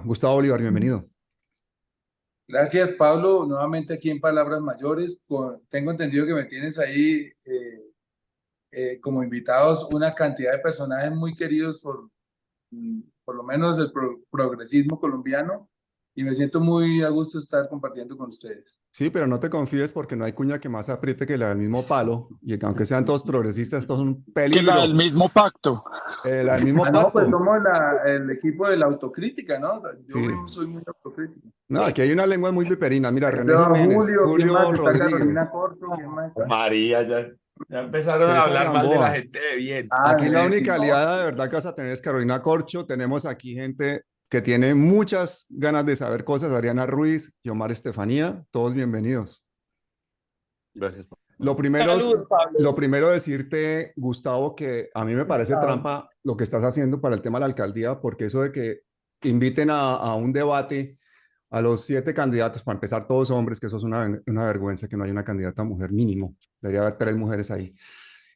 Gustavo Bolívar, bienvenido. Gracias, Pablo. Nuevamente aquí en Palabras Mayores. Tengo entendido que me tienes ahí como invitados una cantidad de personajes muy queridos por lo menos del progresismo colombiano y me siento muy a gusto estar compartiendo con ustedes. Sí, pero no te confíes porque no hay cuña que más apriete que la del mismo palo. Y que aunque sean todos progresistas, esto es un Que la del peligro. mismo pacto. La del mismo No, pues pacto. somos el equipo de la autocrítica, ¿no? Yo Sí. mismo soy muy autocrítico. No, aquí hay una lengua muy viperina. Mira, Ahí René veo a Jiménez, Julio, ¿quién más? Julio Está Carolina Rodríguez, Corto, ¿quién más está? María, ya empezaron a César hablar mal de la Gamboa. gente de bien. Ah, Aquí la única no. aliada de verdad que vas a tener es Carolina Corcho. Tenemos aquí gente que tiene muchas ganas de saber cosas. Adriana Ruiz y Omar Estefanía, todos bienvenidos. Gracias. Lo primero, Saludos, Pablo. lo primero decirte, Gustavo, que a mí me parece Gustavo. trampa lo que estás haciendo para el tema de la alcaldía, porque eso de que inviten a un debate a los 7 candidatos, para empezar todos hombres, que eso es una vergüenza que no hay una candidata mujer mínimo, debería haber 3 mujeres ahí.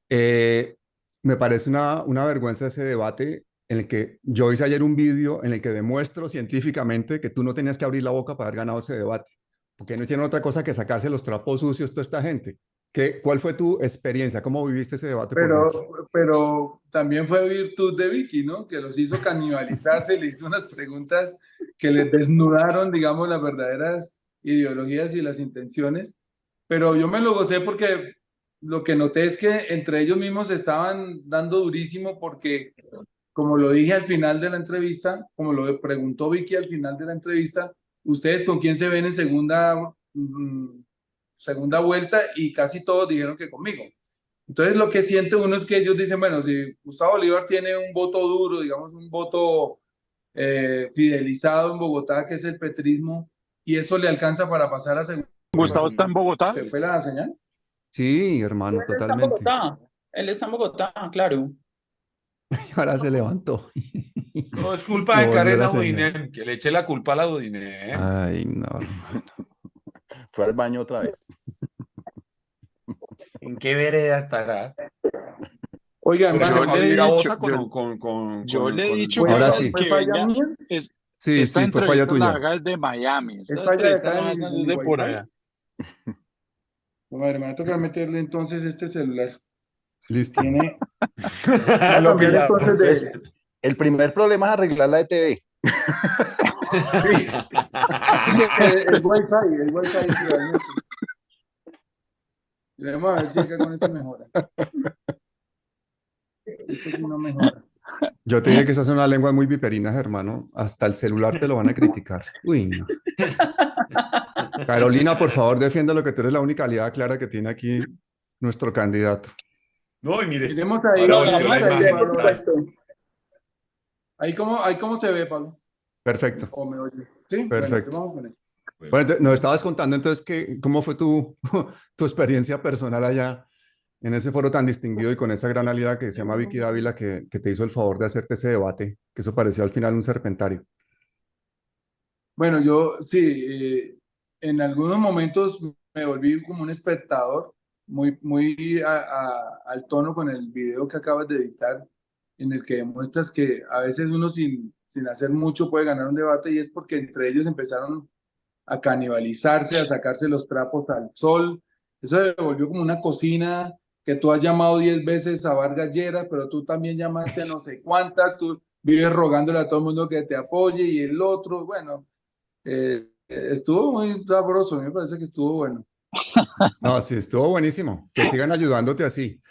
Eh, Me parece una vergüenza ese debate en el que yo hice ayer un vídeo en el que demuestro científicamente que tú no tenías que abrir la boca para haber ganado ese debate, porque no tiene otra cosa que sacarse los trapos sucios toda esta gente. ¿Cuál fue tu experiencia? ¿Cómo viviste ese debate por dentro? Pero también fue virtud de Vicky, ¿no? Que los hizo canibalizarse y le hizo unas preguntas que les desnudaron, digamos, las verdaderas ideologías y las intenciones. Pero yo me lo gocé porque lo que noté es que entre ellos mismos se estaban dando durísimo porque, como lo dije al final de la entrevista, como lo preguntó Vicky al final de la entrevista, ¿ustedes con quién se ven en segunda vuelta? Y casi todos dijeron que conmigo. Entonces lo que siente uno es que ellos dicen, bueno, si Gustavo Bolívar tiene un voto duro, digamos, un voto fidelizado en Bogotá, que es el petrismo, y eso le alcanza para pasar a segunda. Gustavo está en Bogotá. ¿Se fue la señal? Sí, hermano, Él está en totalmente. Bogotá. Él está en Bogotá, claro. Ahora se levantó. No es culpa No de volvió Karen la señal. Abudinen, que le eche la culpa a la Abudinen. Ay, no, hermano. Fue al baño otra vez. ¿En qué vereda estará? Oigan, Pero se Yo va a le he vivir a dicho, Bosa yo le he dicho ¿fue, que Ahora esta, sí. fue falla mía? Sí, esta sí, fue falla entrevista la tuya. haga desde Miami. ¿Es Esta falla de entrevista acá la de haga mi desde por Wi-Fi? allá. Bueno, me va a tocar meterle entonces este celular. Listo. Tiene... Voy a Lo cambiar pillaron. entonces de... Entonces, el primer problema es arreglar la de TV. Sí, el Wi-Fi realmente. Y vamos a ver si acá con este mejora. Este sí no mejora. Yo te dije que esas son las lenguas muy viperinas, hermano. Hasta el celular te lo van a criticar. Uy, no. Carolina, por favor, defienda lo que tú eres la única aliada clara que tiene aquí nuestro candidato. No, y mire, Miremos ahí, ahora No, volteó miremos la vamos a ahí, ver, imagen. Pablo. perfecto. Ahí cómo se ve, Pablo. Perfecto, ¿O me oye? Sí, bueno, entonces perfecto. vamos con esto. Bueno, nos estabas contando entonces cómo fue tu experiencia personal allá en ese foro tan distinguido y con esa gran aliada que se llama Vicky Dávila que te hizo el favor de hacerte ese debate, que eso pareció al final un serpentario. Bueno, yo sí, en algunos momentos me volví como un espectador, muy al tono con el video que acabas de editar, en el que demuestras que a veces uno sin hacer mucho puede ganar un debate y es porque entre ellos empezaron a canibalizarse, a sacarse los trapos al sol. Eso se volvió como una cocina que tú has llamado 10 veces a Vargas Lleras, pero tú también llamaste a no sé cuántas, tú vives rogándole a todo el mundo que te apoye y el otro, bueno, estuvo muy sabroso, a mí me parece que estuvo bueno. No, sí, estuvo buenísimo. Que sigan ayudándote así.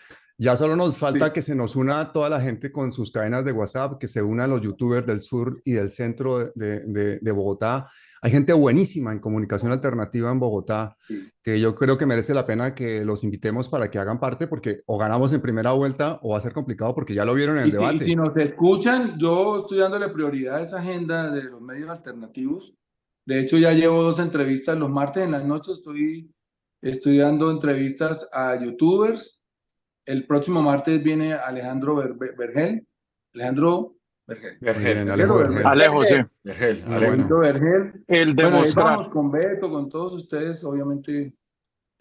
Ya solo nos falta Sí. que se nos una toda la gente con sus cadenas de WhatsApp, que se unan los youtubers del sur y del centro de Bogotá. Hay gente buenísima en comunicación alternativa en Bogotá, Sí. que yo creo que merece la pena que los invitemos para que hagan parte, porque o ganamos en primera vuelta o va a ser complicado porque ya lo vieron en el Y si debate. nos escuchan, yo estoy dándole prioridad a esa agenda de los medios alternativos. De hecho, ya llevo 2 entrevistas. Los martes en las noches estoy dando entrevistas a youtubers. El próximo martes viene Alejandro Vergel. Alejandro Vergel. Muy Vergel, bien, Vergel o Alejo Vergel. Vergel. Alejo, sí. Vergel, Muy Alejo. Alejandro bueno. Vergel. El Bueno, ahí demostrar. vamos con Beto, con todos ustedes, obviamente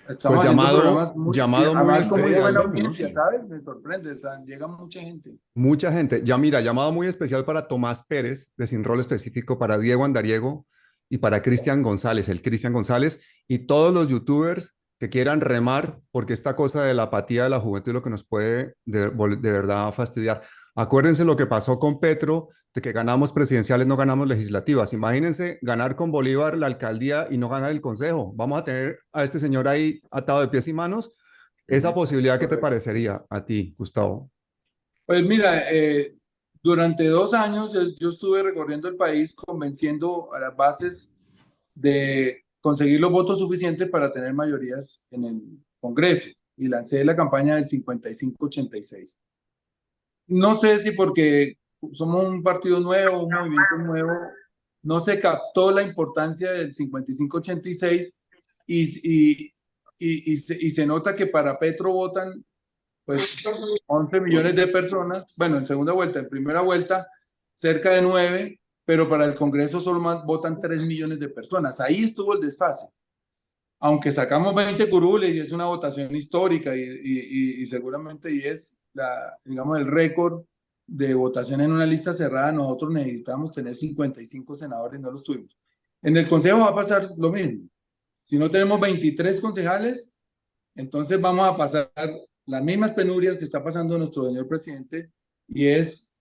Estamos Pues haciendo programas muy, llamado muy además con muy buena especial. audiencia, ¿sabes? Me sorprende, o sea, llega mucha gente. Mucha gente. Ya mira, llamado muy especial para Tomás Pérez, de Sin Rol Específico, para Diego Andariego y para Cristian González, el Cristian González, y todos los youtubers que quieran remar, porque esta cosa de la apatía de la juventud es lo que nos puede de verdad fastidiar. Acuérdense lo que pasó con Petro, de que ganamos presidenciales, no ganamos legislativas. Imagínense ganar con Bolívar la alcaldía y no ganar el consejo. Vamos a tener a este señor ahí atado de pies y manos. Esa posibilidad, ¿qué te parecería a ti, Gustavo? Pues mira, durante 2 años yo estuve recorriendo el país convenciendo a las bases de conseguir los votos suficientes para tener mayorías en el Congreso y lancé la campaña del 55-86. No sé si porque somos un partido nuevo, un movimiento nuevo, no se captó la importancia del 55-86 y se nota que para Petro votan pues 11 millones de personas, bueno, en segunda vuelta, en primera vuelta cerca de 9, pero para el Congreso solo votan 3 millones de personas. Ahí estuvo el desfase. Aunque sacamos 20 curules y es una votación histórica y seguramente y es digamos, el récord de votación en una lista cerrada, nosotros necesitamos tener 55 senadores y no los tuvimos. En el Consejo va a pasar lo mismo. Si no tenemos 23 concejales, entonces vamos a pasar las mismas penurias que está pasando nuestro señor presidente, y es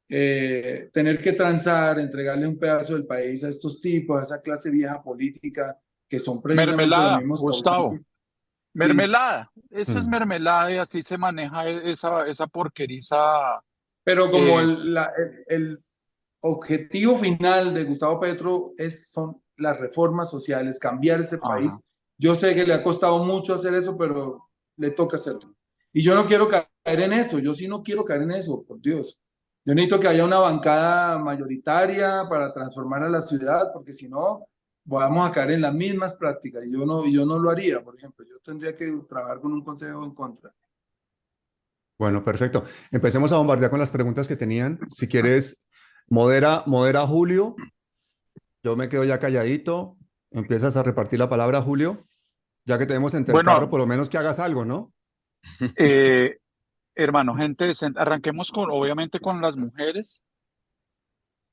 tener que transar, entregarle un pedazo del país a estos tipos, a esa clase vieja política, que son precisamente los Mermelada, mismos Gustavo. causantes. Mermelada. Esa es mermelada y así se maneja esa porqueriza. Pero como el objetivo final de Gustavo Petro son las reformas sociales, cambiar ese país. Ajá. Yo sé que le ha costado mucho hacer eso, pero le toca hacerlo. Y yo no quiero caer en eso, yo sí no quiero caer en eso, por Dios. Yo necesito que haya una bancada mayoritaria para transformar a la ciudad, porque si no, vamos a caer en las mismas prácticas. Y yo no lo haría, por ejemplo. Yo tendría que trabajar con un consejo en contra. Bueno, perfecto. Empecemos a bombardear con las preguntas que tenían. Si quieres, modera Julio. Yo me quedo ya calladito. Empiezas a repartir la palabra, Julio. Ya que tenemos entre el carro, Bueno, por lo menos que hagas algo, ¿no? hermano, gente decente, arranquemos obviamente con las mujeres,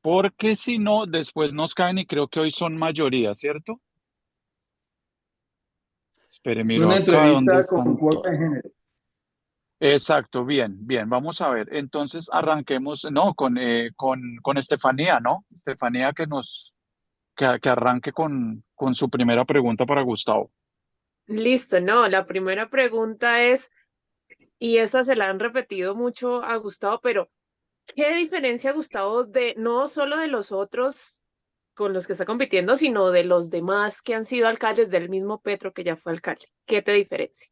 porque si no, después nos caen y creo que hoy son mayoría, ¿cierto? Espere, Es miro una acá dónde entrevista con están cuota de todas. género. Exacto, bien, bien, vamos a ver. Entonces arranquemos, no, con Estefanía, ¿no? Estefanía que arranque con su primera pregunta para Gustavo. Listo, no, la primera pregunta es, y esta se la han repetido mucho a Gustavo, pero ¿qué diferencia Gustavo de no solo de los otros con los que está compitiendo, sino de los demás que han sido alcaldes del mismo Petro que ya fue alcalde? ¿Qué te diferencia?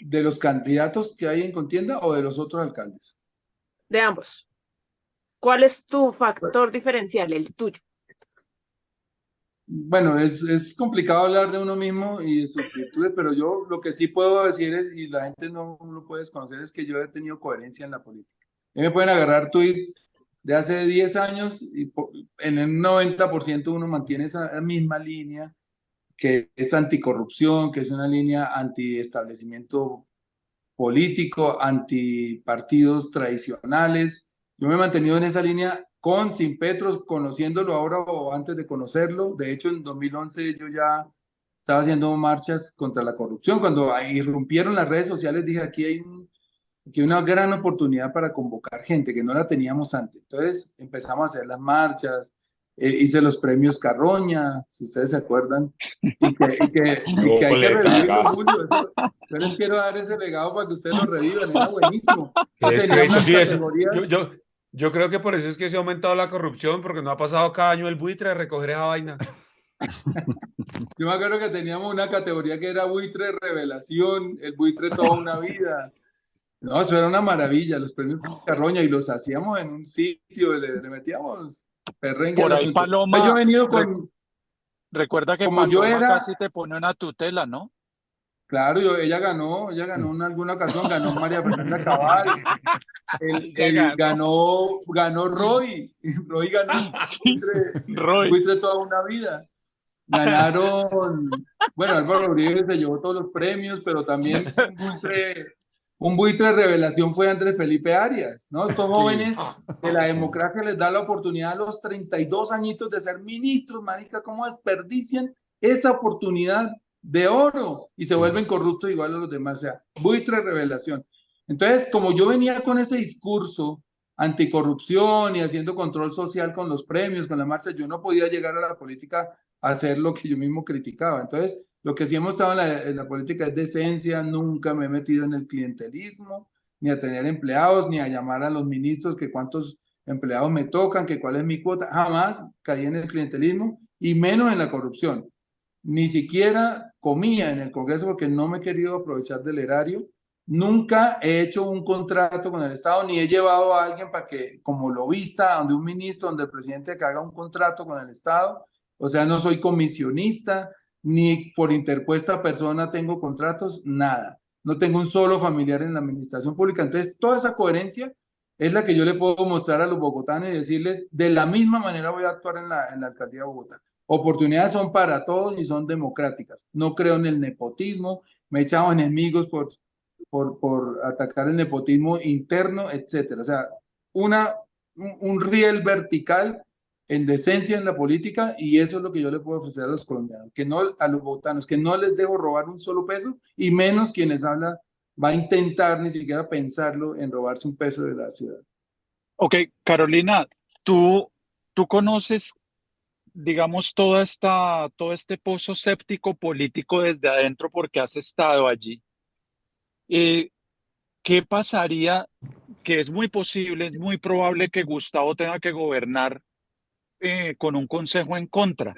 ¿De los candidatos que hay en contienda o de los otros alcaldes? De ambos. ¿Cuál es tu factor diferencial, el tuyo? Bueno, es complicado hablar de uno mismo y de sus virtudes, pero yo lo que sí puedo decir es, y la gente no lo puede desconocer, es que yo he tenido coherencia en la política. Me pueden agarrar tweets de hace 10 años y en el 90% uno mantiene esa misma línea, que es anticorrupción, que es una línea antiestablecimiento político, antipartidos tradicionales. Yo me he mantenido en esa línea sin Petro, conociéndolo ahora o antes de conocerlo. De hecho, en 2011 yo ya estaba haciendo marchas contra la corrupción. Cuando irrumpieron las redes sociales, dije, aquí hay una gran oportunidad para convocar gente que no la teníamos antes. Entonces empezamos a hacer las marchas, hice los premios Carroña, si ustedes se acuerdan, y que hay que revivirlo, Julio. Yo les quiero dar ese legado para que ustedes lo revivan, era buenísimo. Yo creo que por eso es que se ha aumentado la corrupción, porque no ha pasado cada año el buitre a recoger esa vaina. Yo me acuerdo que teníamos una categoría que era buitre revelación, el buitre toda una vida. No, eso era una maravilla, los premios Carroña, y los hacíamos en un sitio, le metíamos perrengue Por al ahí asunto. Paloma, yo he venido con... recuerda que como Paloma yo era, casi te pone una tutela, ¿no? Claro, ella ganó en alguna ocasión, ganó María Fernanda Cabal, ganó Roy ganó Sí, Roy. buitre toda una vida. Ganaron, bueno, Álvaro Uribe se llevó todos los premios, pero también un buitre revelación fue Andrés Felipe Arias, ¿no? Estos Sí. jóvenes que la democracia les da la oportunidad a los 32 añitos de ser ministros, marica, ¿cómo desperdician esa oportunidad de oro y se vuelven corruptos igual a los demás? O sea, buitre revelación. Entonces, como yo venía con ese discurso anticorrupción y haciendo control social con los premios, con la marcha, yo no podía llegar a la política a hacer lo que yo mismo criticaba. Entonces, lo que sí hemos estado en la política es decencia, nunca me he metido en el clientelismo, ni a tener empleados, ni a llamar a los ministros que cuántos empleados me tocan, que cuál es mi cuota, jamás caí en el clientelismo y menos en la corrupción. Ni siquiera comía en el Congreso porque no me he querido aprovechar del erario. Nunca he hecho un contrato con el Estado, ni he llevado a alguien para que, como lobista, donde un ministro, donde el presidente que haga un contrato con el Estado. O sea, no soy comisionista, ni por interpuesta persona tengo contratos, nada. No tengo un solo familiar en la administración pública. Entonces, toda esa coherencia es la que yo le puedo mostrar a los bogotanos y decirles, de la misma manera voy a actuar en la alcaldía de Bogotá. Oportunidades son para todos y son democráticas. No creo en el nepotismo, me he echado enemigos por atacar el nepotismo interno, etcétera. O sea, un riel vertical en decencia en la política, y eso es lo que yo le puedo ofrecer a los colombianos, que no a los bogotanos, que no les dejo robar un solo peso, y menos quienes hablan va a intentar ni siquiera pensarlo en robarse un peso de la ciudad. Ok, Carolina, tú conoces, digamos, todo este pozo séptico político desde adentro porque has estado allí. ¿Qué pasaría? Que es muy posible, es muy probable que Gustavo tenga que gobernar con un consejo en contra.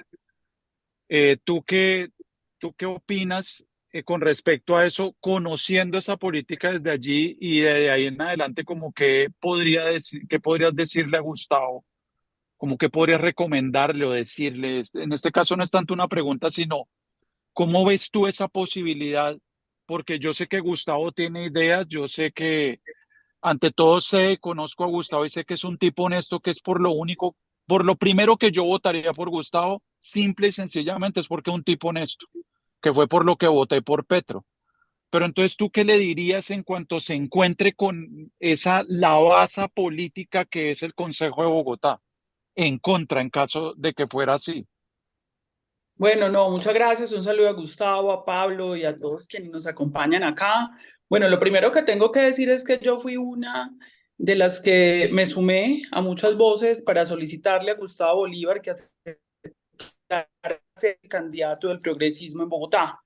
Eh, ¿tú qué, ¿tú qué opinas con respecto a eso, conociendo esa política desde allí y de ahí en adelante, como que qué podrías decirle a Gustavo? Como que podrías recomendarle o decirle, en este caso no es tanto una pregunta, sino ¿cómo ves tú esa posibilidad? Porque yo sé que Gustavo tiene ideas, yo sé que ante todo conozco a Gustavo y sé que es un tipo honesto, que es por lo primero que yo votaría por Gustavo, simple y sencillamente es porque es un tipo honesto, que fue por lo que voté por Petro. Pero entonces, ¿tú qué le dirías en cuanto se encuentre con esa lavaza política que es el Consejo de Bogotá, en contra, en caso de que fuera así? Bueno, no, muchas gracias. Un saludo a Gustavo, a Pablo y a todos quienes nos acompañan acá. Bueno, lo primero que tengo que decir es que yo fui una de las que me sumé a muchas voces para solicitarle a Gustavo Bolívar que aceptara ser el candidato del progresismo en Bogotá.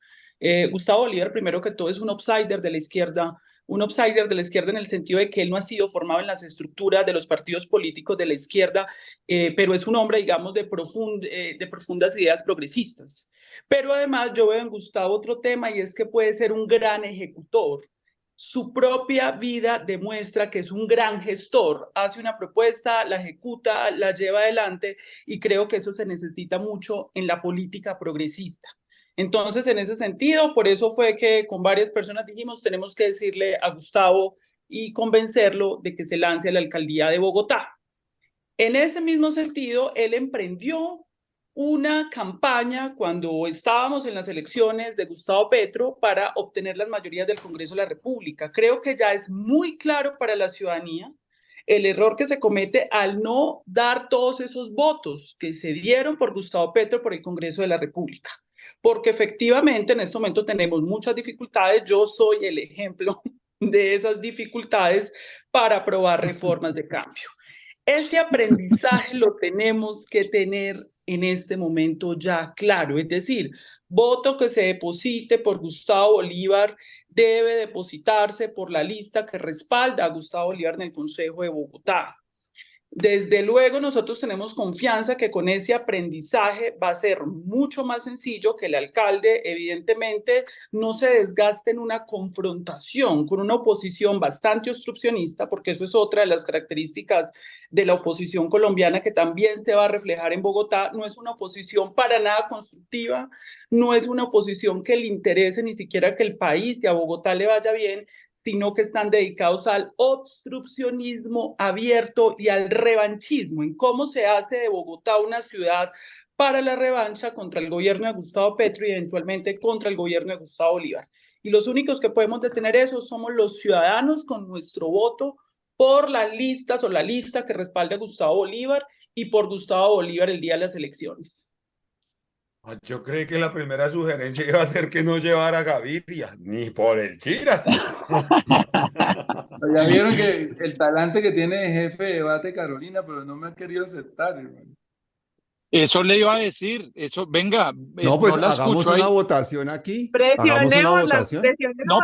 Gustavo Bolívar, primero que todo, es un outsider de la izquierda en el sentido de que él no ha sido formado en las estructuras de los partidos políticos de la izquierda, pero es un hombre, digamos, de profundas ideas progresistas. Pero además yo veo en Gustavo otro tema, y es que puede ser un gran ejecutor. Su propia vida demuestra que es un gran gestor, hace una propuesta, la ejecuta, la lleva adelante, y creo que eso se necesita mucho en la política progresista. Entonces, en ese sentido, por eso fue que con varias personas dijimos, tenemos que decirle a Gustavo y convencerlo de que se lance a la alcaldía de Bogotá. En ese mismo sentido, él emprendió una campaña cuando estábamos en las elecciones de Gustavo Petro para obtener las mayorías del Congreso de la República. Creo que ya es muy claro para la ciudadanía el error que se comete al no dar todos esos votos que se dieron por Gustavo Petro por el Congreso de la República. Porque efectivamente en este momento tenemos muchas dificultades. Yo soy el ejemplo de esas dificultades para aprobar reformas de cambio. Ese aprendizaje lo tenemos que tener en este momento ya claro, es decir, voto que se deposite por Gustavo Bolívar debe depositarse por la lista que respalda a Gustavo Bolívar en el Consejo de Bogotá. Desde luego, nosotros tenemos confianza que con ese aprendizaje va a ser mucho más sencillo que el alcalde, evidentemente, no se desgaste en una confrontación con una oposición bastante obstruccionista, porque eso es otra de las características de la oposición colombiana que también se va a reflejar en Bogotá. No es una oposición para nada constructiva, no es una oposición que le interese ni siquiera que el país y a Bogotá le vaya bien, sino que están dedicados al obstruccionismo abierto y al revanchismo, en cómo se hace de Bogotá una ciudad para la revancha contra el gobierno de Gustavo Petro y eventualmente contra el gobierno de Gustavo Bolívar. Y los únicos que podemos detener eso somos los ciudadanos con nuestro voto por las listas o la lista que respalde a Gustavo Bolívar y por Gustavo Bolívar el día de las elecciones. Yo creí que la primera sugerencia iba a ser que no llevara Gaviria, ni por el Chiras. Ya vieron que el talante que tiene de jefe de debate Carolina, pero no me ha querido aceptar, hermano. Eso le iba a decir, eso, venga, No, pues no la hagamos escucho ahí. una votación aquí. Hagamos una Presionémosla, votación. No,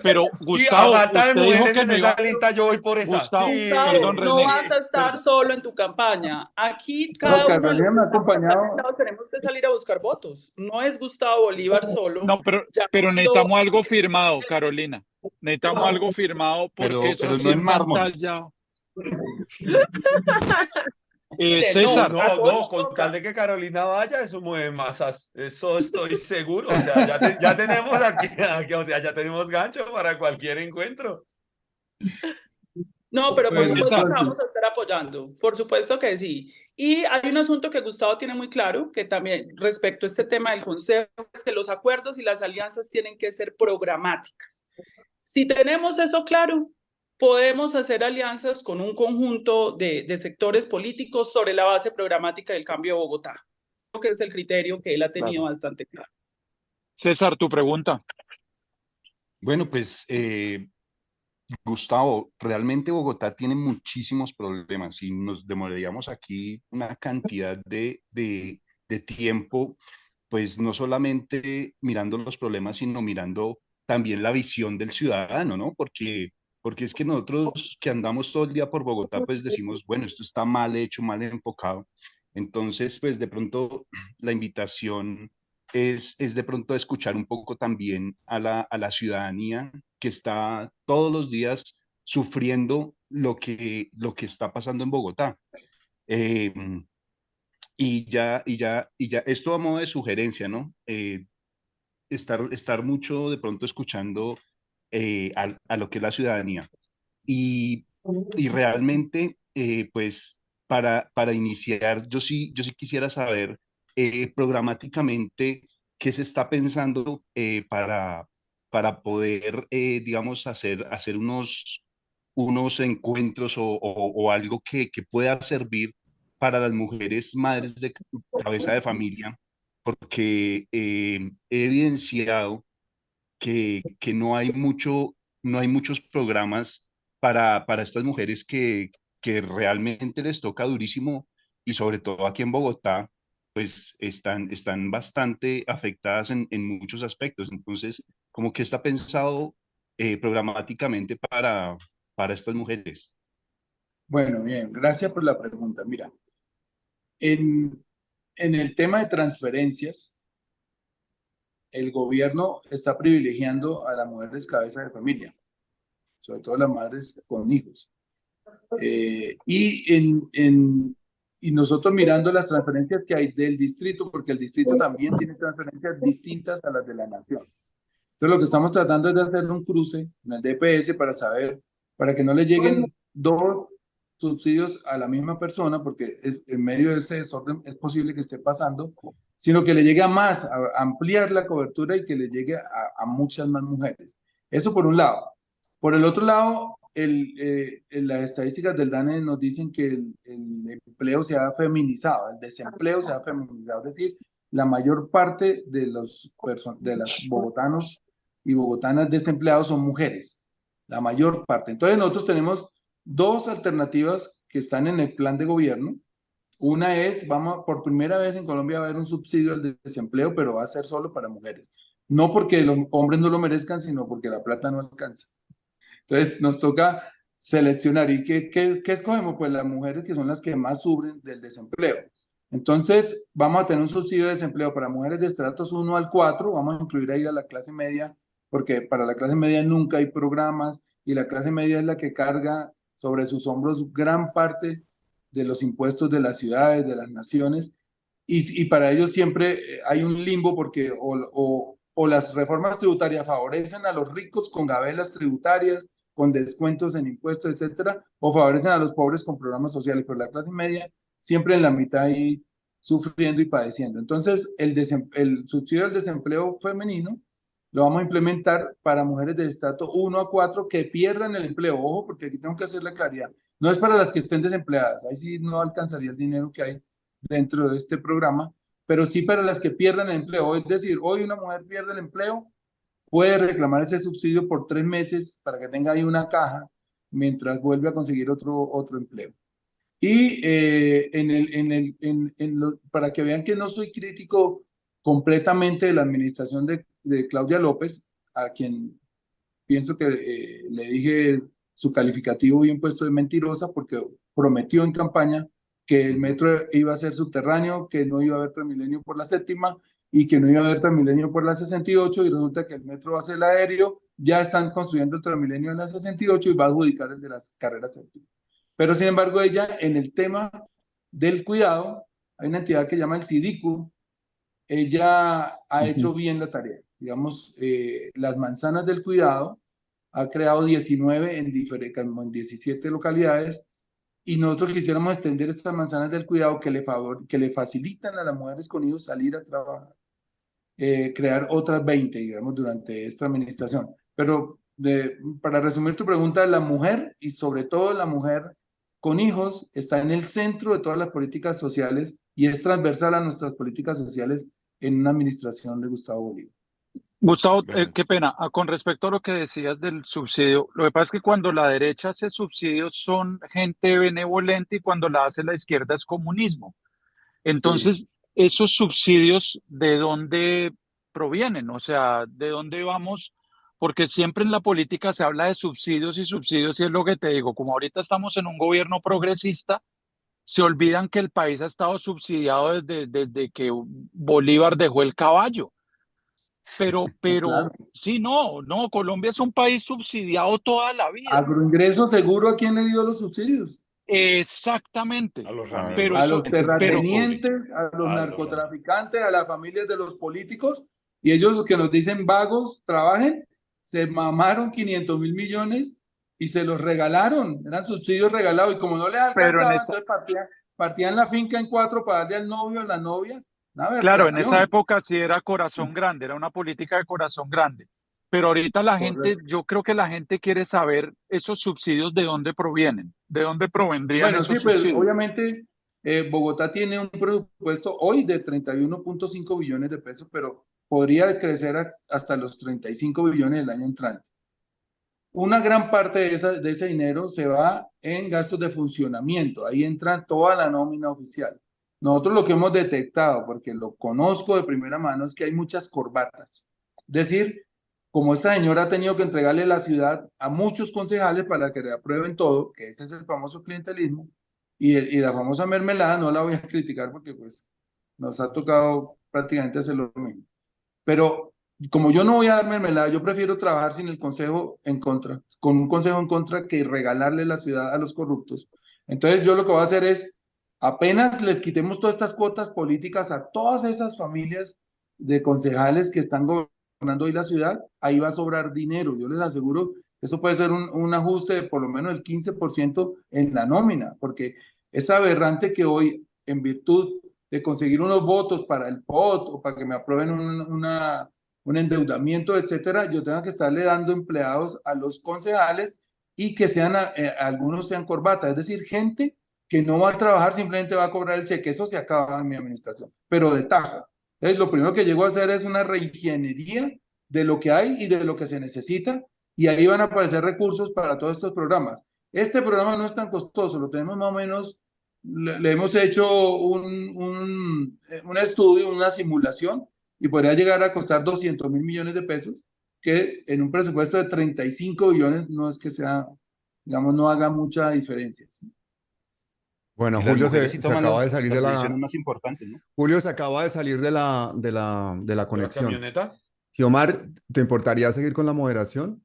pero Sí, a Gustavo, falta de usted dijo mujeres que en no esa iba. lista, yo voy por esa. Gustavo, Sí. perdón, Gustavo, no René. vas a estar solo en tu campaña. Aquí No, cada uno de los Carolina me ha que estamos acompañado. conectados tenemos que salir a buscar votos. No es Gustavo Bolívar solo. No, pero Llamémoslo- necesitamos algo firmado, Carolina. Necesitamos algo firmado porque eso pero así no en en mármol. pantalla. Mire, César, a todos nos Con toca. tal de que Carolina vaya, eso mueve masas. Eso estoy seguro. O sea, ya tenemos aquí, o sea, ya tenemos gancho para cualquier encuentro. No, pero por Bueno, supuesto que entonces, vamos a estar apoyando, por supuesto que sí. Y hay un asunto que Gustavo tiene muy claro, que también respecto a este tema del consejo, es que los acuerdos y las alianzas tienen que ser programáticas. Si tenemos eso claro, podemos hacer alianzas con un conjunto de sectores políticos sobre la base programática del cambio de Bogotá. Creo que es el criterio que él ha tenido bastante claro. César, tu pregunta. Bueno, pues Gustavo, realmente Bogotá tiene muchísimos problemas y nos demoraríamos aquí una cantidad de tiempo, pues no solamente mirando los problemas, sino mirando también la visión del ciudadano, ¿no? Porque es que nosotros que andamos todo el día por Bogotá, pues decimos, bueno, esto está mal hecho, mal enfocado. Entonces, pues de pronto la invitación es de pronto escuchar un poco también a la ciudadanía que está todos los días sufriendo lo que está pasando en Bogotá. Eh, y ya, esto a modo de sugerencia, ¿no? Estar mucho de pronto escuchando a lo que es la ciudadanía. Y realmente, pues, para iniciar, yo sí quisiera saber programáticamente qué se está pensando para poder, digamos, hacer unos encuentros o algo que pueda servir para las mujeres madres de cabeza de familia, porque he evidenciado que no hay muchos programas para estas mujeres que realmente les toca durísimo y sobre todo aquí en Bogotá, pues están bastante afectadas en muchos aspectos. Entonces, ¿cómo que está pensado programáticamente para estas mujeres? bueno, bien, gracias por la pregunta. Mira, en el tema de transferencias, el gobierno está privilegiando a las mujeres cabeza de familia, sobre todo las madres con hijos. Y nosotros mirando las transferencias que hay del distrito, porque el distrito también tiene transferencias distintas a las de la nación. Entonces lo que estamos tratando es de hacer un cruce en el DPS para saber, para que no le lleguen dos subsidios a la misma persona, porque en medio de ese desorden es posible que esté pasando, sino que le llegue a más, a ampliar la cobertura y que le llegue a muchas más mujeres. Eso por un lado. Por el otro lado, las estadísticas del DANE nos dicen que el empleo se ha feminizado, el desempleo se ha feminizado, es decir, la mayor parte de los bogotanos y bogotanas desempleados son mujeres, la mayor parte. Entonces nosotros tenemos dos alternativas que están en el plan de gobierno. Una es, por primera vez en Colombia va a haber un subsidio al desempleo, pero va a ser solo para mujeres. No porque los hombres no lo merezcan, sino porque la plata no alcanza. Entonces nos toca seleccionar. ¿Y qué escogemos? Pues las mujeres que son las que más sufren del desempleo. Entonces vamos a tener un subsidio de desempleo para mujeres de estratos 1 al 4, vamos a incluir ahí a la clase media, porque para la clase media nunca hay programas y la clase media es la que carga sobre sus hombros gran parte de los impuestos de las ciudades, de las naciones, y para ellos siempre hay un limbo porque o las reformas tributarias favorecen a los ricos con gabelas tributarias, con descuentos en impuestos, etcétera, o favorecen a los pobres con programas sociales, pero la clase media siempre en la mitad ahí sufriendo y padeciendo. Entonces, el subsidio del desempleo femenino lo vamos a implementar para mujeres de estrato 1 a 4 que pierdan el empleo. Ojo, porque aquí tengo que hacer la claridad. No es para las que estén desempleadas, ahí sí no alcanzaría el dinero que hay dentro de este programa, pero sí para las que pierdan el empleo. Es decir, hoy una mujer pierde el empleo, puede reclamar ese subsidio por 3 meses para que tenga ahí una caja mientras vuelve a conseguir otro empleo. Y para que vean que no soy crítico completamente de la administración de Claudia López, a quien pienso que le dije su calificativo bien puesto de mentirosa, porque prometió en campaña que el metro iba a ser subterráneo, que no iba a haber Transmilenio por la séptima y que no iba a haber Transmilenio por la 68, y resulta que el metro va a ser el aéreo, ya están construyendo el Transmilenio en la 68 y va a adjudicar el de las carreras séptimas. Pero sin embargo ella en el tema del cuidado, hay una entidad que se llama el SIDICU, ella ha hecho bien la tarea. Digamos, las manzanas del cuidado ha creado 19 en 17 localidades, y nosotros quisiéramos extender estas manzanas del cuidado que le facilitan a las mujeres con hijos salir a trabajar, crear otras 20, digamos, durante esta administración. Pero para resumir tu pregunta, la mujer, y sobre todo la mujer con hijos, está en el centro de todas las políticas sociales y es transversal a nuestras políticas sociales en una administración de Gustavo Bolívar. Gustavo, Bueno. qué pena. Con respecto a lo que decías del subsidio, lo que pasa es que cuando la derecha hace subsidios son gente benevolente y cuando la hace la izquierda es comunismo. Entonces, ¿esos subsidios de dónde provienen? O sea, ¿de dónde vamos? Porque siempre en la política se habla de subsidios y es lo que te digo, como ahorita estamos en un gobierno progresista, se olvidan que el país ha estado subsidiado desde que Bolívar dejó el caballo. Pero Claro. sí, no, Colombia es un país subsidiado toda la vida. Agroingreso seguro, ¿a quién le dio los subsidios? Exactamente. A los Pero A amigos los eso, del sector pero público. terratenientes, a los A los amigos. narcotraficantes, a las familias de los políticos, y ellos que nos dicen vagos, trabajen, se mamaron 500.000 millones y se los regalaron, eran subsidios regalados, y como no les pero en alcanzaba, esa, entonces partían la finca en 4 para darle al novio, a la novia, una claro, en esa aberración. época sí era corazón grande, era una política de corazón grande. Pero ahorita la gente, Correcto. yo creo que la gente quiere saber esos subsidios de dónde provienen, de dónde provendrían Bueno, sí, esos pues subsidios. obviamente Bogotá tiene un presupuesto hoy de 31.5 billones de pesos, pero podría crecer hasta los 35 billones el año entrante. Una gran parte de ese dinero se va en gastos de funcionamiento, ahí entra toda la nómina oficial. Nosotros lo que hemos detectado, porque lo conozco de primera mano, es que hay muchas corbatas. Es decir, como esta señora ha tenido que entregarle la ciudad a muchos concejales para que le aprueben todo, que ese es el famoso clientelismo, y la famosa mermelada no la voy a criticar porque pues nos ha tocado prácticamente hacer lo mismo. Pero como yo no voy a dar mermelada, yo prefiero trabajar sin el consejo en contra, con un consejo en contra, que regalarle la ciudad a los corruptos. Entonces yo lo que voy a hacer es, apenas les quitemos todas estas cuotas políticas a todas esas familias de concejales que están gobernando hoy la ciudad, ahí va a sobrar dinero. Yo les aseguro que eso puede ser un ajuste de por lo menos el 15% en la nómina, porque es aberrante que hoy, en virtud de conseguir unos votos para el POT o para que me aprueben un endeudamiento, etcétera, yo tengo que estarle dando empleados a los concejales y que sean, algunos sean corbatas, es decir, gente que no va a trabajar, simplemente va a cobrar el cheque. Eso se acaba en mi administración, pero de tajo. Entonces, lo primero que llego a hacer es una reingeniería de lo que hay y de lo que se necesita, y ahí van a aparecer recursos para todos estos programas. Este programa no es tan costoso, lo tenemos más o menos, le hemos hecho un estudio, una simulación, y podría llegar a costar 200.000 millones de pesos, que en un presupuesto de 35 billones no es que sea, digamos, no haga mucha diferencia, ¿sí? Bueno, Y las Julio mujeres sí se toman acaba de salir de las decisiones la, más importantes, ¿no? Julio se acaba de salir de la ¿De la conexión. camioneta? Giomar, ¿te importaría seguir con la moderación?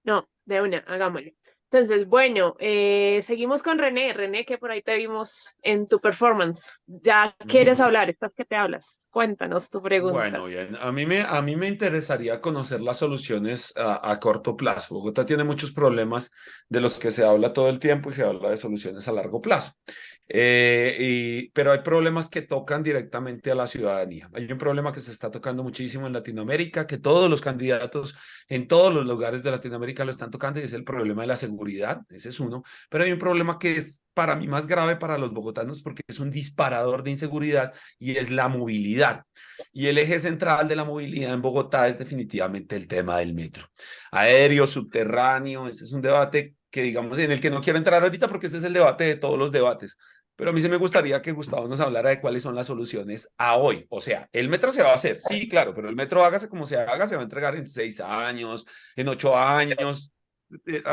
No, de una, hagámoslo. Entonces, bueno, seguimos con René. René, que por ahí te vimos en tu performance. ¿Ya quieres hablar? ¿Estás que te hablas? Cuéntanos tu Bueno, pregunta. bien, a mí me interesaría conocer las soluciones a corto plazo. Bogotá tiene muchos problemas de los que se habla todo el tiempo y se habla de soluciones a largo plazo. Pero hay problemas que tocan directamente a la ciudadanía. Hay un problema que se está tocando muchísimo en Latinoamérica, que todos los candidatos en todos los lugares de Latinoamérica lo están tocando, y es el problema de la seguridad. Ese es uno. Pero hay un problema que es para mí más grave para los bogotanos porque es un disparador de inseguridad, y es la movilidad. Y el eje central de la movilidad en Bogotá es definitivamente el tema del metro. Aéreo, subterráneo, ese es un debate que, digamos, en el que no quiero entrar ahorita porque este es el debate de todos los debates. Pero a mí sí me gustaría que Gustavo nos hablara de cuáles son las soluciones a hoy. O sea, el metro se va a hacer, sí, claro, pero el metro, hágase como se haga, se va a entregar en 6 años, en 8 años.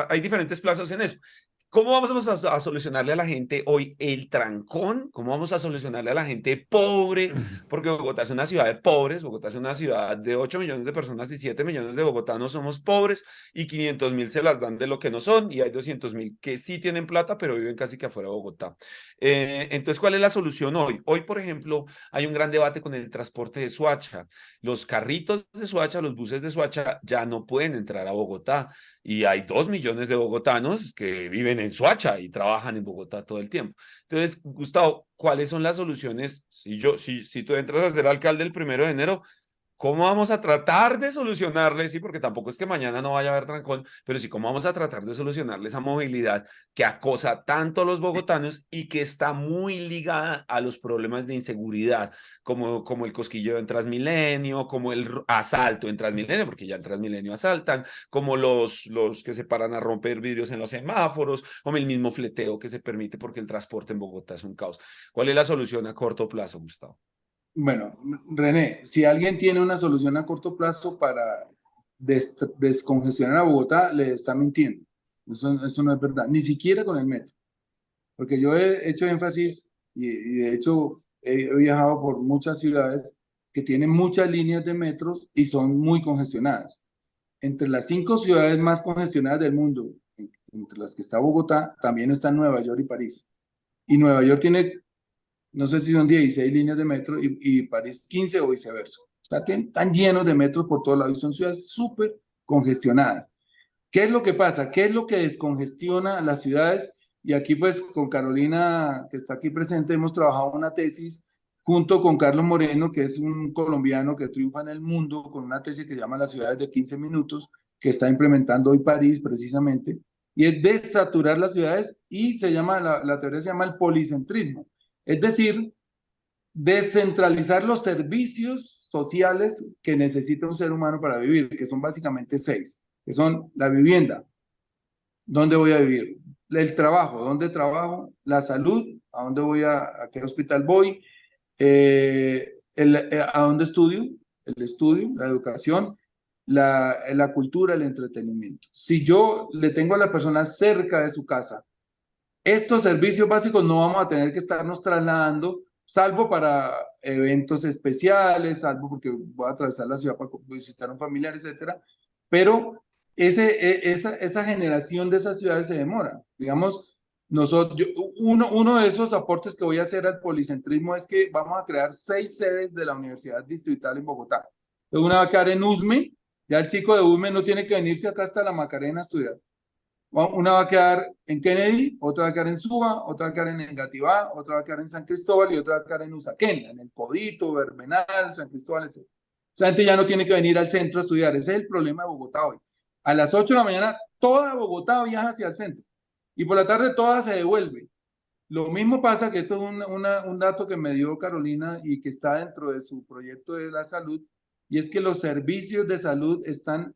Hay diferentes plazos en eso. ¿Cómo vamos a solucionarle a la gente hoy el trancón? ¿Cómo vamos a solucionarle a la gente pobre? Porque Bogotá es una ciudad de pobres. Bogotá es una ciudad de 8 millones de personas, y 7 millones de bogotanos somos pobres, y 500.000 se las dan de lo que no son, y hay 200.000 que sí tienen plata pero viven casi que afuera de Bogotá. Entonces, ¿cuál es la solución hoy? Hoy, por ejemplo, hay un gran debate con el transporte de Soacha. Los carritos de Soacha, los buses de Soacha ya no pueden entrar a Bogotá, y hay 2 millones de bogotanos que viven en Soacha y trabajan en Bogotá todo el tiempo. Entonces, Gustavo, ¿cuáles son las soluciones? Si tú entras a ser alcalde el 1 de enero, ¿cómo vamos a tratar de solucionarle? Sí, porque tampoco es que mañana no vaya a haber trancón, pero sí, ¿cómo vamos a tratar de solucionarle esa movilidad que acosa tanto a los bogotanos y que está muy ligada a los problemas de inseguridad, como el cosquillo en Transmilenio, como el asalto en Transmilenio, porque ya en Transmilenio asaltan, como los que se paran a romper vidrios en los semáforos, como el mismo fleteo que se permite porque el transporte en Bogotá es un caos? ¿Cuál es la solución a corto plazo, Gustavo? Bueno, René, si alguien tiene una solución a corto plazo para descongestionar a Bogotá, le está mintiendo. Eso no es verdad, ni siquiera con el metro. Porque yo he hecho énfasis y de hecho he viajado por muchas ciudades que tienen muchas líneas de metros y son muy congestionadas. Entre las 5 ciudades más congestionadas del mundo, entre las que está Bogotá, también están Nueva York y París. Y Nueva York tiene, no sé si son 16 líneas de metro, y París 15 o viceversa. Están llenos de metros por todos lados y son ciudades súper congestionadas. ¿Qué es lo que pasa? ¿Qué es lo que descongestiona las ciudades? Y aquí pues con Carolina, que está aquí presente, hemos trabajado una tesis junto con Carlos Moreno, que es un colombiano que triunfa en el mundo con una tesis que se llama Las ciudades de 15 minutos, que está implementando hoy París precisamente, y es desaturar las ciudades, y se llama, la teoría se llama el policentrismo, es decir, descentralizar los servicios sociales que necesita un ser humano para vivir, que son básicamente 6, que son la vivienda, ¿dónde voy a vivir? El trabajo, ¿dónde trabajo? La salud, ¿a dónde voy a qué hospital voy? ¿A dónde estudio? El estudio, la educación, la cultura, el entretenimiento. Si yo le tengo a la persona cerca de su casa estos servicios básicos, no vamos a tener que estarnos trasladando, salvo para eventos especiales, salvo porque voy a atravesar la ciudad para visitar a un familiar, etcétera. Pero esa generación de esas ciudades se demora. Digamos, uno de esos aportes que voy a hacer al policentrismo es que vamos a crear 6 sedes de la Universidad Distrital en Bogotá. Una va a quedar en Usme, ya el chico de Usme no tiene que venirse acá hasta La Macarena a estudiar. Una va a quedar en Kennedy, otra va a quedar en Suba, otra va a quedar en Engativá, otra va a quedar en San Cristóbal y otra va a quedar en Usaquén, en el Codito, Verbenal, San Cristóbal, etc. Esa gente ya no tiene que venir al centro a estudiar. Ese es el problema de Bogotá hoy. A las 8 de la mañana, toda Bogotá viaja hacia el centro y por la tarde toda se devuelve. Lo mismo pasa, que esto es un dato que me dio Carolina y que está dentro de su proyecto de la salud, y es que los servicios de salud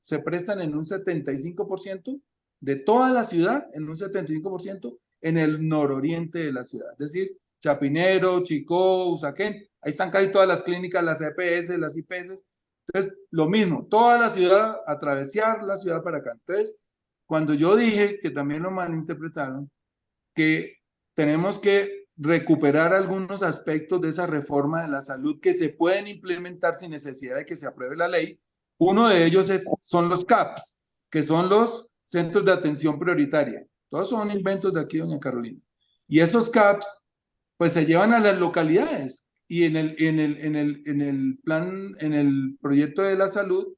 se prestan en un 75% de toda la ciudad, en un 75% en el nororiente de la ciudad, es decir, Chapinero, Chicó, Usaquén, ahí están casi todas las clínicas, las EPS, las IPS. Entonces, lo mismo, toda la ciudad, atravesar la ciudad para acá. Entonces, cuando yo dije, que también lo malinterpretaron, que tenemos que recuperar algunos aspectos de esa reforma de la salud que se pueden implementar sin necesidad de que se apruebe la ley. Uno de ellos son los CAPS, que son los centros de atención prioritaria. Todos son inventos de aquí, doña Carolina. Y esos CAPS, pues se llevan a las localidades. Y en el plan, en el proyecto de la salud,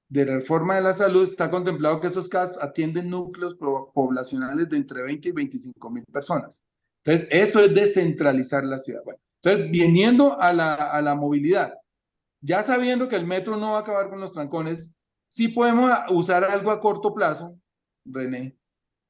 de reforma de la salud, está contemplado que esos CAPS atienden núcleos poblacionales de entre 20 y 25.000 personas. Entonces, eso es descentralizar la ciudad. Bueno, entonces, viniendo a la movilidad, ya sabiendo que el metro no va a acabar con los trancones, sí podemos usar algo a corto plazo, René,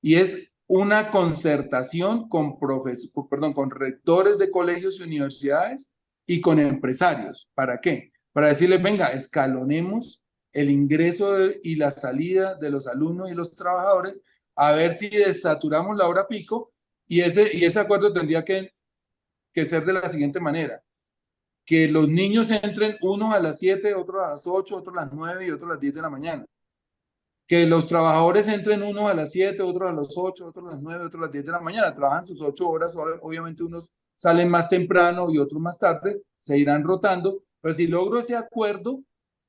y es una concertación con con rectores de colegios y universidades y con empresarios. ¿Para qué? Para decirles, venga, escalonemos el ingreso y la salida de los alumnos y los trabajadores, a ver si desaturamos la hora pico, y ese acuerdo tendría que ser de la siguiente manera: que los niños entren unos a las 7, otros a las 8, otros a las 9 y otros a las 10 de la mañana. Que los trabajadores entren unos a las 7, otros a las 8, otros a las 9, otros a las 10 de la mañana. Trabajan sus 8 horas, obviamente unos salen más temprano y otros más tarde, se irán rotando, pero si logro ese acuerdo,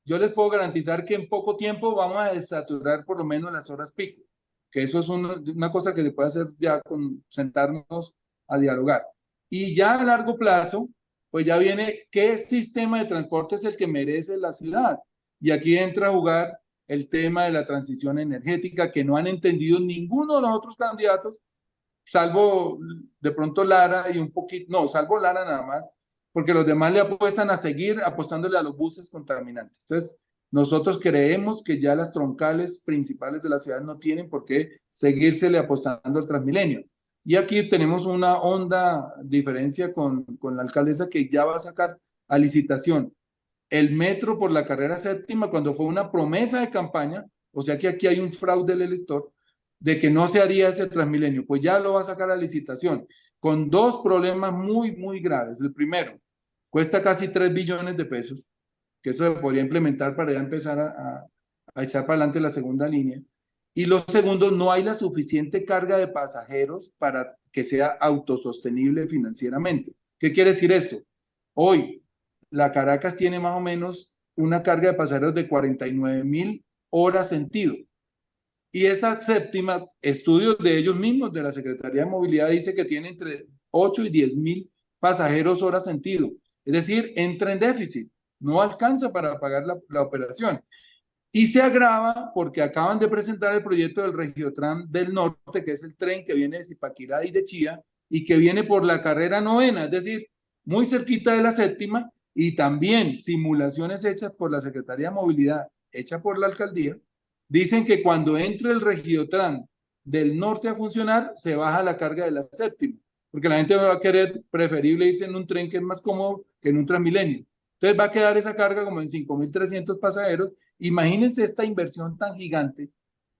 yo les puedo garantizar que en poco tiempo vamos a desaturar por lo menos las horas pico, que eso es una cosa que se puede hacer ya con sentarnos a dialogar. Y ya a largo plazo, pues ya viene qué sistema de transporte es el que merece la ciudad. Y aquí entra a jugar el tema de la transición energética, que no han entendido ninguno de los otros candidatos, salvo de pronto Lara y un poquito, no, salvo Lara nada más, porque los demás le apuestan a seguir apostándole a los buses contaminantes. Entonces, nosotros creemos que ya las troncales principales de la ciudad no tienen por qué seguírsele apostando al Transmilenio. Y aquí tenemos una honda diferencia con la alcaldesa, que ya va a sacar a licitación el metro por la carrera séptima, cuando fue una promesa de campaña. O sea que aquí hay un fraude del elector de que no se haría ese Transmilenio. Pues ya lo va a sacar a licitación, con dos problemas muy, muy graves. El primero, cuesta casi 3 billones de pesos, que eso se podría implementar para ya empezar a echar para adelante la segunda línea. Y lo segundo, no hay la suficiente carga de pasajeros para que sea autosostenible financieramente. ¿Qué quiere decir esto? Hoy, la Caracas tiene más o menos una carga de pasajeros de 49.000 horas sentido. Y esa séptima, estudios de ellos mismos, de la Secretaría de Movilidad, dice que tiene entre 8 y 10.000 pasajeros hora sentido. Es decir, entra en déficit, no alcanza para pagar la operación. Y se agrava porque acaban de presentar el proyecto del Regiotram del Norte, que es el tren que viene de Zipaquirá y de Chía, y que viene por la carrera 9ª, es decir, muy cerquita de la séptima, y también simulaciones hechas por la Secretaría de Movilidad, hecha por la alcaldía, dicen que cuando entre el Regiotram del Norte a funcionar, se baja la carga de la séptima, porque la gente va a querer preferible irse en un tren que es más cómodo que en un Transmilenio. Entonces va a quedar esa carga como en 5.300 pasajeros. Imagínense esta inversión tan gigante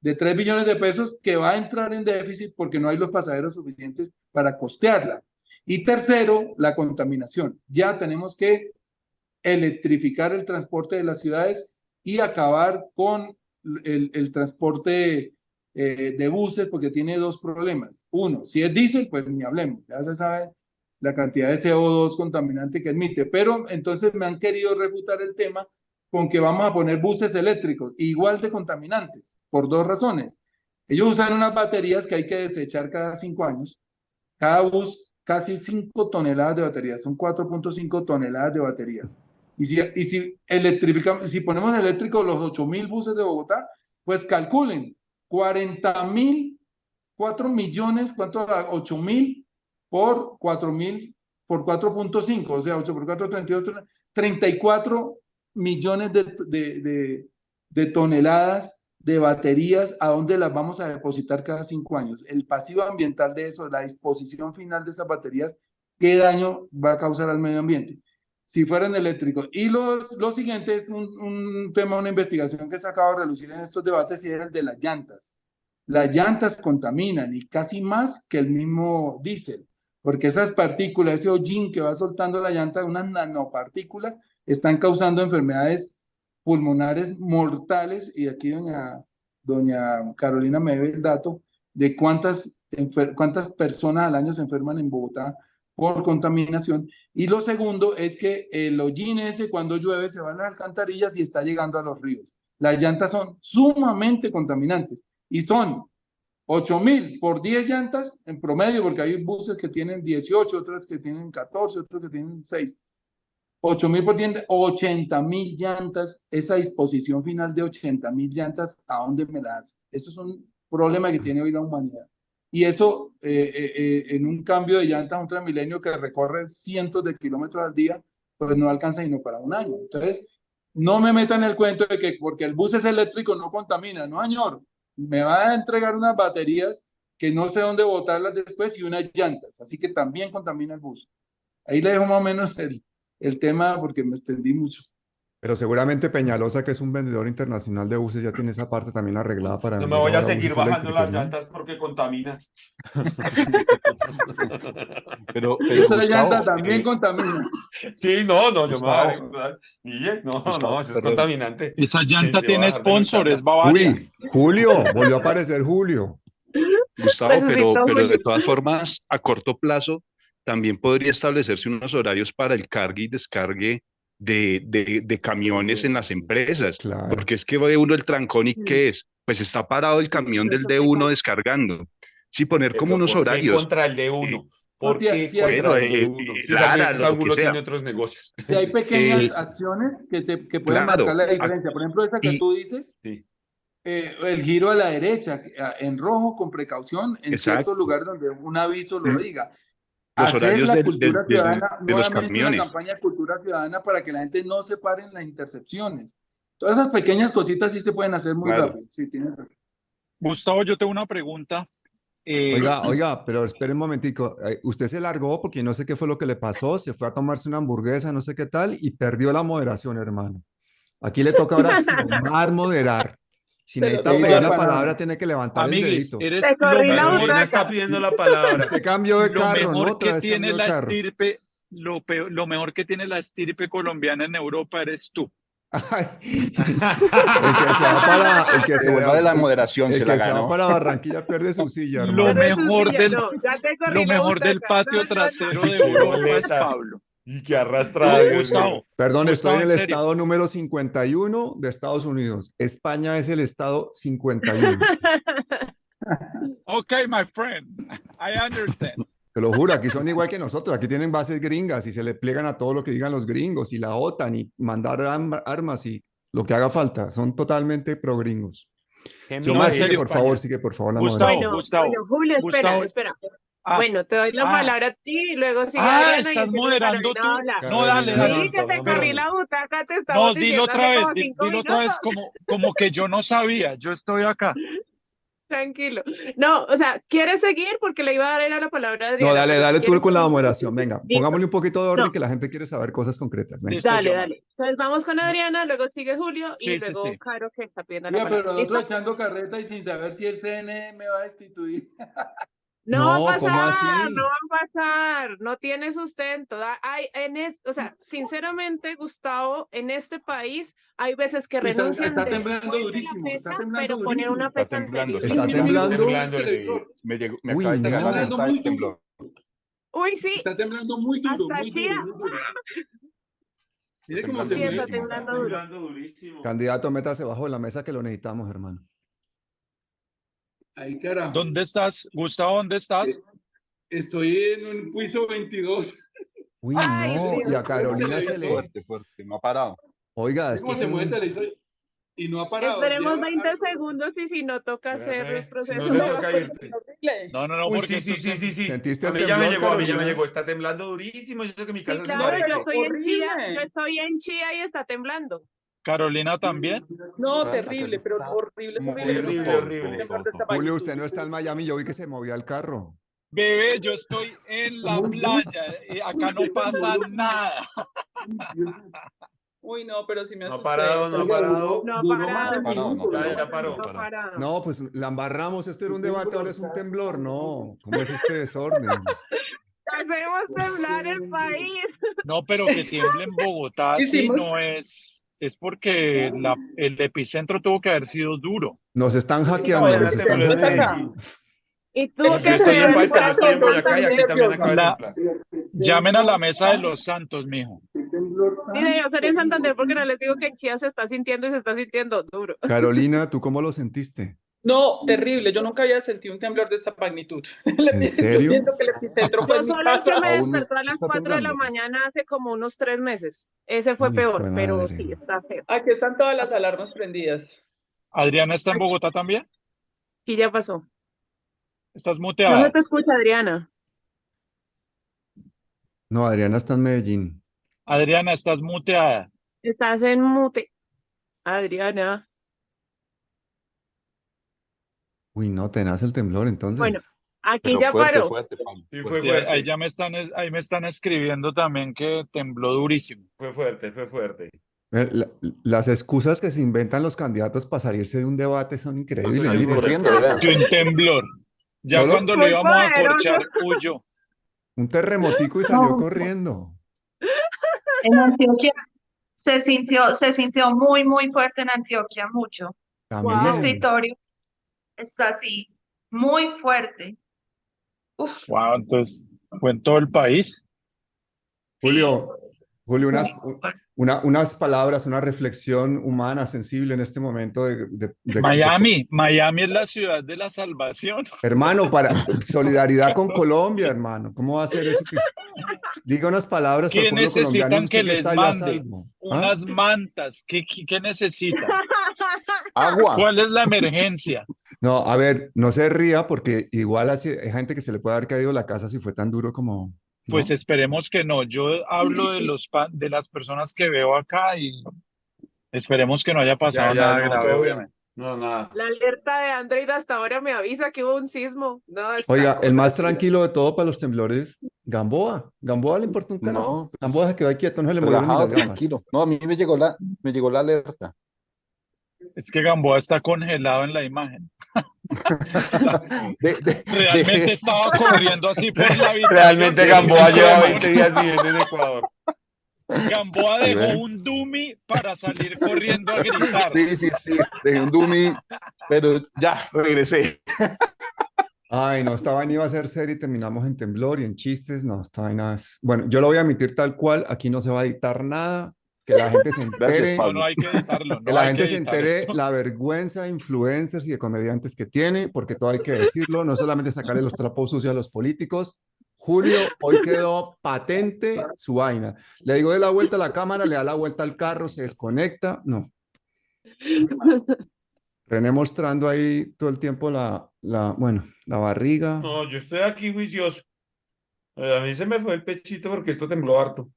de 3 billones de pesos que va a entrar en déficit porque no hay los pasajeros suficientes para costearla. Y tercero, la contaminación. Ya tenemos que electrificar el transporte de las ciudades y acabar con el transporte de buses, porque tiene dos problemas. Uno, si es diésel, pues ni hablemos, ya se sabe la cantidad de CO2 contaminante que emite, pero entonces me han querido refutar el tema con que vamos a poner buses eléctricos igual de contaminantes, por dos razones. Ellos usan unas baterías que hay que desechar cada 5 años. Cada bus, casi 5 toneladas de baterías, son 4.5 toneladas de baterías. Y si ponemos eléctricos los 8.000 buses de Bogotá, pues calculen, 40.000, 4 millones, ¿cuánto? 8.000 por 4.000, por 4.5, o sea, 8 por 4, 32, 34 millones de toneladas de baterías. ¿A dónde las vamos a depositar cada 5 años? El pasivo ambiental de eso, la disposición final de esas baterías, ¿qué daño va a causar al medio ambiente si fueran eléctricos? Y lo siguiente es un tema, una investigación que se acaba de relucir en estos debates, y es el de las llantas. Las llantas contaminan, y casi más que el mismo diésel, porque esas partículas, ese hollín que va soltando la llanta, unas nanopartículas, están causando enfermedades pulmonares mortales. Y aquí doña Carolina me debe el dato de cuántas personas al año se enferman en Bogotá por contaminación. Y lo segundo es que el hollín ese, cuando llueve, se va a las alcantarillas y está llegando a los ríos. Las llantas son sumamente contaminantes. y son 8.000 por 10 llantas en promedio, porque hay buses que tienen 18, otros que tienen 14, otros que tienen 6. 8.000 por tienda, 80.000 llantas, esa disposición final de 80.000 llantas, ¿a dónde me la hace? Eso es un problema que tiene hoy la humanidad. Y eso, en un cambio de llantas a un Transmilenio que recorre cientos de kilómetros al día, pues no alcanza sino para un año. Entonces, no me metan el cuento de que porque el bus es eléctrico no contamina. No, señor, me va a entregar unas baterías que no sé dónde botarlas después y unas llantas, así que también contamina el bus. Ahí le dejo más o menos el tema porque me extendí mucho. Pero seguramente Peñalosa, que es un vendedor internacional de buses, ya tiene esa parte también arreglada para No me vender voy a ahora seguir buses bajando eléctricos, las ¿no? llantas porque contamina. Pero Esa llanta Gustavo, también contamina. Sí, no, yo me voy a Gustavo, regular. Guille, no, Gustavo, eso es perdón. contaminante. Esa llanta Se va a tiene dejar de sponsor, es montarla. Bavaria. Uy, Julio, volvió a aparecer Julio. Gustavo, Resucitó pero de Julio. todas formas, a corto plazo, también podría establecerse unos horarios para el cargue y descargue de camiones en las empresas, Claro. porque es que ve uno el trancón y ¿qué es? Pues está parado el camión del Eso D1 te descargando. Sí, poner como Pero unos ¿por qué horarios. contra el de uno? ¿Por Porque qué si hay, contra Bueno, el de uno? Si Lara, también lo que alguno tiene sea. otros negocios. si hay pequeñas Eh, acciones que pueden claro, marcar la diferencia. Por ejemplo, esta que y tú dices, Sí. el giro a la derecha, en rojo con precaución, en exacto, ciertos lugares donde un aviso lo diga. los Hacer horarios la cultura ciudadana, de los nuevamente una camiones. campaña de cultura ciudadana para que la gente no se pare en las intercepciones. Todas esas pequeñas cositas sí se pueden hacer muy Claro. rápido. Sí, tienes razón. Gustavo, yo tengo una pregunta. Oiga, pero espere un momentico. Usted se largó porque no sé qué fue lo que le pasó, se fue a tomarse una hamburguesa, no sé qué tal, y perdió la moderación, hermano. Aquí le toca ahora moderar. Si Te lo necesita Pedí pedir la la palabra. palabra, tiene que levantar el Amiguis, dedito. eres Te lo corrí la mejor, Carolina está butaca. pidiendo la palabra. Usted cambió de lo carro, ¿no? mejor Otra que vez tiene cambió de la carro. estirpe, lo mejor que tiene la estirpe colombiana en Europa eres tú. Ay, el que se Devuelva de la va, moderación, el se la que se va ganó. para Barranquilla pierde su silla, Lo hermano. Pero mejor silla, del, no, ya te lo corrí la mejor del butaca. patio No, no, no. trasero de Qué Europa es boleta. Pablo. Y qué arrastrada, Dios mío. Gustavo, Perdón, estoy Gustavo, en en el serio. estado número 51 de Estados Unidos. España es el estado 51. Ok, my friend, I understand. Te lo juro, aquí son igual que nosotros. Aquí tienen bases gringas y se le pliegan a todo lo que digan los gringos y la OTAN y mandar armas y lo que haga falta. Son totalmente pro gringos. Qué Sí, No, Omar, en miseria serio. sigue por favor la Gustavo, moderación. Gustavo, Julio, espera, Gustavo. espera. Ah, Bueno, te doy la ah, palabra a ti, y luego sigue Adriana y ¿estás empieza moderando Carolina a tú? hablar. No, dale, Carolina, dale. Sí, que te Pero, corrí la butaca, te no, estamos dilo diciendo otra hace vez, como 5 dilo otra vez minutos. como que yo no sabía, yo estoy acá. Tranquilo. No, o sea, ¿quieres seguir? Porque le iba a dar era la palabra a No, Adriana, dale, pero si dale tú quieres con la seguir, moderación. Venga, listo. pongámosle un poquito de orden No, que la gente quiere saber cosas concretas. Venga. Listo, dale, yo. dale. Entonces vamos con Adriana, luego sigue Julio y Sí, sí, luego sí. Caro que está pidiendo la Oiga, pero palabra. nosotros ¿Listo? echando carreta y sin saber si el CNE me va a destituir. No va a No, ¿cómo pasar, así? no va a pasar, no tiene sustento. O sea, sinceramente, Gustavo, en este país hay veces que renuncian Está temblando después de la durísimo, está fecha, temblando pero ponen una durísimo. Está fecha temblando, anterior. ¿Está Mire, mire, temblando? mire, Temblando el televisor. Me Uy, acaba de Está llegar la no. temblando alerta muy de temblor. duro. Uy, sí, Está temblando muy duro, hasta muy aquí, duro, muy duro. Mire cómo se sí, temblando está mueve. temblando duro. durísimo. Candidato, métase bajo de la mesa que lo necesitamos, hermano. Ay, carajo. ¿Dónde estás? Gustavo, ¿dónde estás? Estoy en un piso 22. Uy, Ay, no, y Dios. a Carolina se le... Fuerte, fuerte, no ha parado. Oiga, Mire esto cómo es se mueve el un... televisor y no ha parado. Esperemos Lleva 20 harto. segundos y si no toca hacer los Espérate, si procesos no te de toca irte. Horrible. No, Uy, porque sí, esto es sí. ¿Sentiste A el mí ya me temblor, llegó, a mí ya me Carolina? llegó. Está temblando durísimo. Yo sé que mi Sí, casa se claro, yo embarró. estoy en Chía, Horrible. yo estoy en Chía y está temblando. Carolina también. No, La terrible, casa pero está horrible, Muy horrible, un horrible. temblor de esta Julio, magnitud. usted no está en Miami, yo vi que se movía el carro. Bebé, yo estoy en la playa. Acá no pasa nada. Uy, no, pero sí me No ha asusté. parado, no ha Oiga, parado. No ha duró más de parado. No, minuto. Ya paró. No ha parado. No, pues la embarramos, esto era un debate, ahora es un temblor, no. ¿Cómo es este desorden? Hacemos temblar el país. No, pero que tiemble en Bogotá sí Hicimos- no es porque el epicentro tuvo que haber sido duro. Nos están No, hackeando, ya nos se están tembló tembló en hackeando. Medellín. Y tú Es Yo que que estoy se en ve te el Paita, yo estoy en corazón Boyacá y aquí también acaba de La- temblar. Llamen a la mesa de los santos, mijo. Mire, yo seré en Santander porque no les digo que en Chía se está sintiendo y se está sintiendo duro. Carolina, ¿tú cómo lo sentiste? No, terrible. Yo nunca había sentido un temblor de esta magnitud. ¿En Yo serio? siento que el epicentro fue Yo en mi solo el que casa. me Aún despertó a las está 4 de la temblando. mañana hace como unos 3 meses. Ese fue Uy, peor, jue pero madre. sí, está feo. Aquí están todas las alarmas prendidas. Adriana está en Bogotá también. Aquí ya pasó. Estás No se muteada. te escucha, Adriana. No, Adriana está en Medellín. Adriana, estás muteada. Estás en mute. Adriana. Uy, no, tenaz el temblor Bueno, entonces. aquí Pero ya fuerte, paró. fuerte, Pablo. Sí, fue Fuerte. Sí, ahí fuerte, ya ahí me están escribiendo también que tembló durísimo. fue fuerte, fue fuerte. Las excusas que se inventan los candidatos para salirse de un debate son increíbles. Salir Mire, corriendo, vea. De un temblor. Ya solo cuando lo Muy íbamos a poderoso. corchar, huyó. un terremotico y salió No, corriendo. en Antioquia se sintió muy, muy fuerte en Antioquia, mucho. Un También. escritorio está así, muy fuerte. Uf, Wow, entonces fue en todo el país. Julio, muy fuerte. unas palabras, una reflexión humana, sensible en este momento Miami es la ciudad de la salvación. hermano, para solidaridad con Colombia, hermano. ¿Cómo va a ser eso? Diga unas palabras para el ¿Qué pueblo colombiano, necesitan usted que que les está allá a mande? salvo. ¿Ah? Unas mantas. ¿Qué necesitan? Agua. ¿Cuál es la emergencia? No, a ver, no se ría porque igual hay gente que se le puede haber caído la casa si fue tan duro como, Pues ¿no? esperemos que no. Yo hablo de las personas que veo acá y esperemos que no haya pasado Ya, nada no, grave, todo bien. obviamente. No, nada. La alerta de Android hasta ahora me avisa que hubo un sismo. No, esta Oiga, el cosa más sí. tranquilo de todo para los temblores, Gamboa. Gamboa le importa un carajo. No, Gamboa se quedó ahí quieto, no se le movieron ni relajado, las gafas. tranquilo. No, a mí me llegó la alerta. Es que Gamboa está congelado en la imagen. Realmente De- estaba corriendo así por la habitación. Realmente Gamboa Con- lleva 20 días viviendo en Ecuador. Gamboa ¿Sí dejó ven? un dummy para salir corriendo a gritar. Sí, dejé un dummy, pero ya, regresé. Ay, no, esta vaina iba a ser seria y terminamos en temblor y en chistes. No, esta vaina es... Bueno, yo lo voy a emitir tal cual. Aquí no se va a editar nada. Que la gente se Gracias, entere. No, Pablo. no hay que editarlo. Que No la hay gente que se editar entere esto. la vergüenza de influencers y de comediantes que tiene, porque todo hay que decirlo, no solamente sacarle los trapos sucios a los políticos. Julio, hoy quedó patente su vaina. Le digo de la vuelta a la cámara, le da la vuelta al carro, se desconecta. No. René mostrando ahí todo el tiempo bueno, la barriga. No, yo estoy aquí juicioso. A mí se me fue el pechito porque esto tembló harto.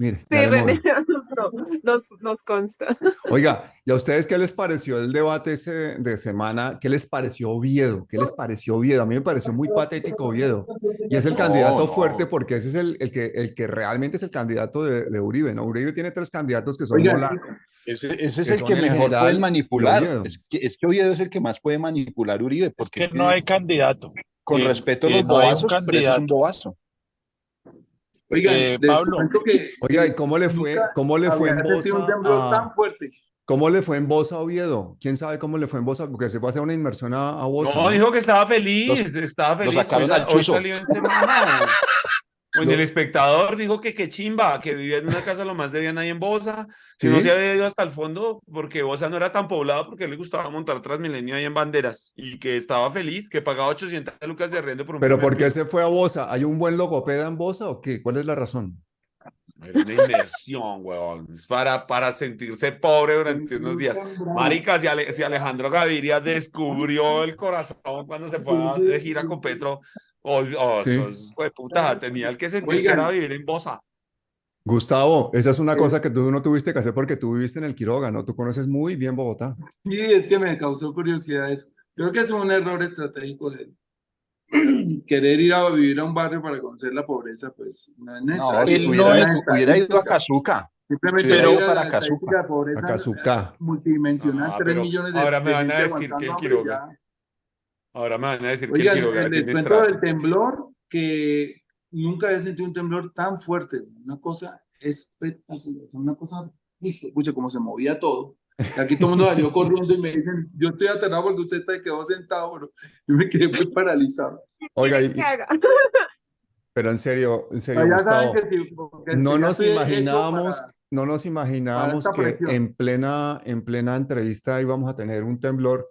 Mire, Sí, ya le René, moví. nos consta. Oiga, ¿y a ustedes qué les pareció el debate ese de semana? ¿Qué les pareció Oviedo? ¿Qué les pareció Oviedo? A mí me pareció muy patético Oviedo. Y es el candidato fuerte porque ese es el que realmente es el candidato de Uribe, ¿no? Uribe tiene 3 candidatos que son Oiga, Molano, Ese es que el son que el mejor general puede y manipular. Oviedo. Es que Oviedo es el que más puede manipular Uribe, Es porque que no hay candidato. con Sí, respeto a sí, los no hay un bobazos, pero eso es un candidato. bobazo. Oigan, les Pablo. cuento que Oiga, ¿y cómo le fue había en sentido un Bosa temblor tan fuerte. ¿Cómo le fue en Bosa a Oviedo? ¿Quién sabe cómo le fue en Bosa? Porque se fue a hacer una inmersión a Bosa, No, ¿no? dijo que estaba feliz, estaba Lo feliz. sacaron al Hoy chuzo. salió en semana. En El Espectador dijo que qué chimba, que vivía en una casa lo más de bien ahí en Bosa, que no ¿Sí? se había ido hasta el fondo porque Bosa no era tan poblado porque le gustaba montar Transmilenio ahí en Banderas y que estaba feliz, que pagaba 800 lucas de arriendo por un ¿Pero primer por qué piso. se fue a Bosa? ¿Hay un buen logopeda en Bosa o qué? ¿Cuál es la razón? Es una inversión, weón. Es para sentirse pobre durante unos días. Marica, si Alejandro Gaviria descubrió el corazón cuando se fue de gira con Petro, Sí. fue puta, tenía el que sentir que era vivir en Bosa. Gustavo, esa es una cosa que tú no tuviste que hacer porque tú viviste en el Quiroga, ¿no? Tú conoces muy bien Bogotá. Sí, es que me causó curiosidad eso. Creo que es un error estratégico de querer ir a vivir a un barrio para conocer la pobreza, pues no es No, necesario. Él hubiera, no Una es- hubiera ido a estadística. Kazuka. Simplemente Hubiera ir ido a para la estadística Kazuka. de pobreza A Kazuka. multidimensional, 3 pero millones ahora me de van a gente decir que aguantando el hambre Quiroga. ya. Ahora me van a decir que el Oigan, Quiroga les tiene cuento estrato. del temblor que nunca había sentido un temblor tan fuerte. Una cosa espectacular, una cosa, escucha, como se movía todo. Aquí todo el mundo salió corriendo y me dicen, yo estoy aterrado porque usted está quedó sentado, pero yo me quedé muy paralizado. Oiga, ¿Quieres que haga? pero en serio, Allá saben Gustavo, que, porque no ya nos estoy hecho imaginábamos para- no nos para imaginábamos esta que presión. en plena entrevista íbamos a tener un temblor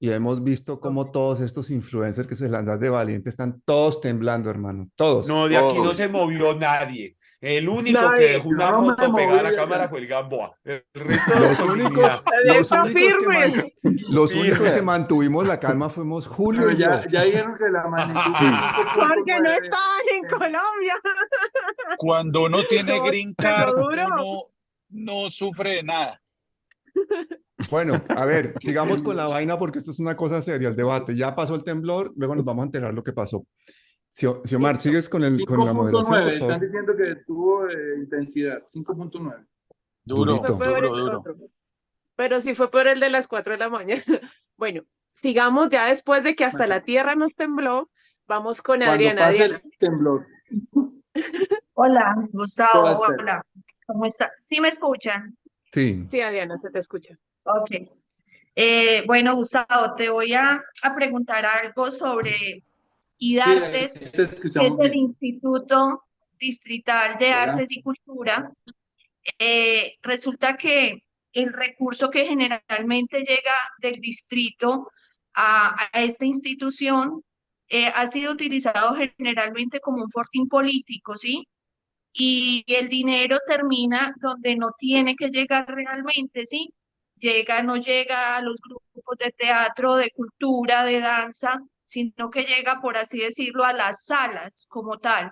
y hemos visto cómo todos estos influencers que se lanzan de valiente están todos temblando, hermano, todos. No, de aquí no Hoy. se movió nadie. El único que Nadie. dejó Yo una no me foto pegada a moví la de cámara acá. fue el Gamboa. El resto con dignidad. Los Está únicos firme. los únicos que Firme. mantuvimos la calma fuimos Julio Bueno, y yo. ya dijeron que la magnitud fue Sí. 'Porque no 5.9. estaban en Colombia'. Cuando uno tiene No, green pero card, duro. uno no sufre de nada. Bueno, a ver, sigamos con la vaina porque esto es una cosa seria, el debate. Ya pasó el temblor, luego nos vamos a enterar lo que pasó. Xiomar, Listo. ¿sigues con la moderación, por 5.9, están favor? diciendo que tuvo intensidad, 5.9. Duro, Fue Durito. peor duro, el duro. otro. Pero sí fue peor el de las 4 de la mañana. Bueno, sigamos ya después de que hasta Bueno, la tierra nos tembló. Vamos con cuando Adriana. pase Adriana. el temblor, Hola, ¿qué va a Gustavo, hacer? hola. ¿Cómo está? ¿Sí me escuchan? Sí, Sí, Adriana, se te escucha. Ok. Bueno, Gustavo, te voy a preguntar algo sobre Sí, IDARTES, te que es escuchamos el bien. Instituto Distrital de Hola. Artes y Cultura. Resulta que el recurso que generalmente llega del distrito a esta institución ha sido utilizado generalmente como un fortín político, ¿sí? Y el dinero termina donde no tiene que llegar realmente, ¿sí? No llega a los grupos de teatro, de cultura, de danza, sino que llega, por así decirlo, a las salas como tal.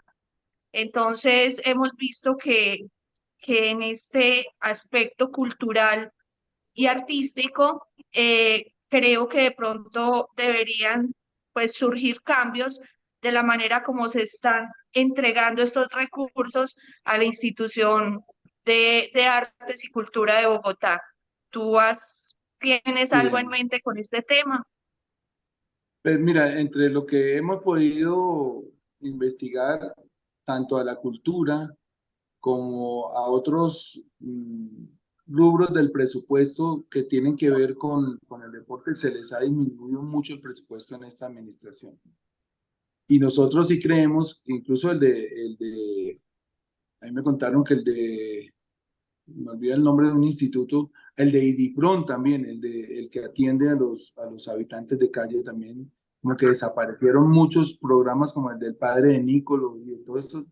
Entonces, hemos visto que en este aspecto cultural y artístico, creo que de pronto deberían pues surgir cambios de la manera como se están entregando estos recursos a la institución de artes y cultura de Bogotá. ¿Tienes algo en Bien. mente con este tema? Pues mira, entre lo que hemos podido investigar, tanto a la cultura como a otros rubros del presupuesto que tienen que ver con el deporte, se les ha disminuido mucho el presupuesto en esta administración. Y nosotros sí creemos, incluso a mí me contaron que me olvidé el nombre de un instituto, el de IDIPRON también, el que atiende a los habitantes de calle también, como que desaparecieron muchos programas como el del padre de Nicolo y todo esto,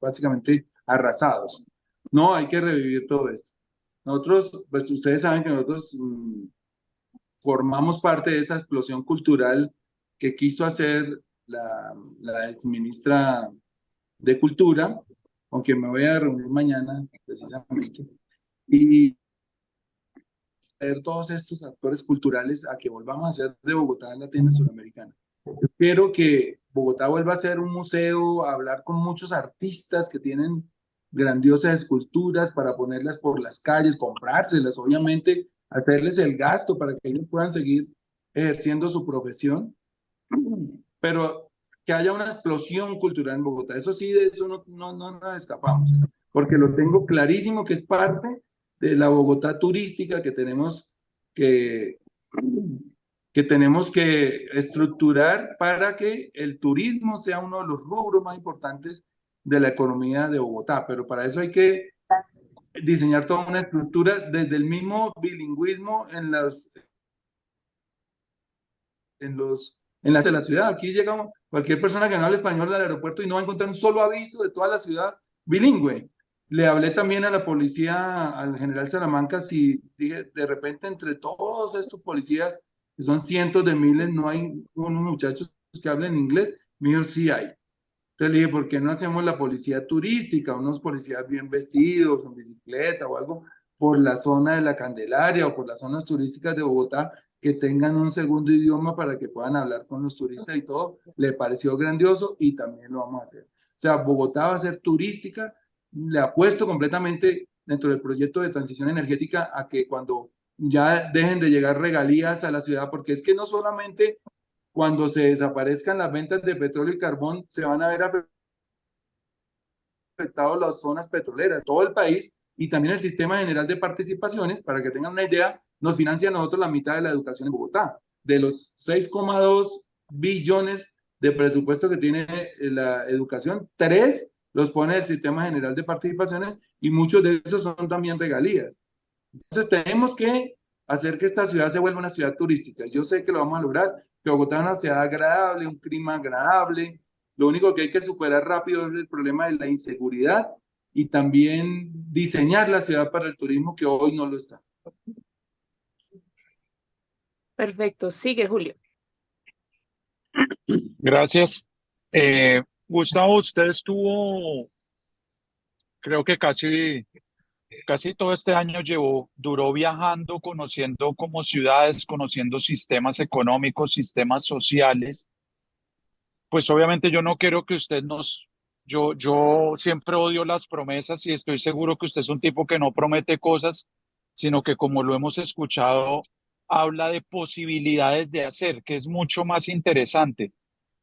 básicamente arrasados. No, hay que revivir todo esto. Nosotros, pues ustedes saben que nosotros formamos parte de esa explosión cultural que quiso hacer la ministra de Cultura, aunque me voy a reunir mañana precisamente, y traer todos estos actores culturales a que volvamos a hacer de Bogotá la tienda suramericana. Quiero que Bogotá vuelva a ser un museo, a hablar con muchos artistas que tienen grandiosas esculturas para ponerlas por las calles, comprárselas, obviamente, hacerles el gasto para que ellos puedan seguir ejerciendo su profesión, pero que haya una explosión cultural en Bogotá. Eso sí, de eso no nos escapamos, porque lo tengo clarísimo que es parte de la Bogotá turística que tenemos que estructurar para que el turismo sea uno de los rubros más importantes de la economía de Bogotá. Pero para eso hay que diseñar toda una estructura desde el mismo bilingüismo en las de la ciudad. Aquí llega cualquier persona que no habla español al aeropuerto y no va a encontrar un solo aviso de toda la ciudad bilingüe. Le hablé también a la policía, al general Salamanca, si dije, de repente entre todos estos policías, que son cientos de miles, no hay unos muchachos que hablen inglés. Me dijo, sí hay. Entonces le dije, ¿por qué no hacemos la policía turística? Unos policías bien vestidos, en bicicleta o algo, por la zona de la Candelaria o por las zonas turísticas de Bogotá, que tengan un segundo idioma para que puedan hablar con los turistas y todo. Le pareció grandioso y también lo vamos a hacer. O sea, Bogotá va a ser turística. Le apuesto completamente dentro del proyecto de transición energética a que cuando ya dejen de llegar regalías a la ciudad, porque es que no solamente cuando se desaparezcan las ventas de petróleo y carbón se van a ver afectadas las zonas petroleras, todo el país, y también el sistema general de participaciones. Para que tengan una idea, nos financia a nosotros la mitad de la educación en Bogotá. De los 6,2 billones de presupuesto que tiene la educación, 3 los pone el Sistema General de Participaciones y muchos de esos son también regalías. Entonces tenemos que hacer que esta ciudad se vuelva una ciudad turística. Yo sé que lo vamos a lograr, que Bogotá es una ciudad agradable, un clima agradable. Lo único que hay que superar rápido es el problema de la inseguridad y también diseñar la ciudad para el turismo, que hoy no lo está. Perfecto, sigue Julio. Gracias. Gustavo, usted estuvo, creo que casi todo este año duró viajando, conociendo como ciudades, conociendo sistemas económicos, sistemas sociales. Pues obviamente yo no quiero que yo siempre odio las promesas y estoy seguro que usted es un tipo que no promete cosas, sino que como lo hemos escuchado, habla de posibilidades de hacer, que es mucho más interesante.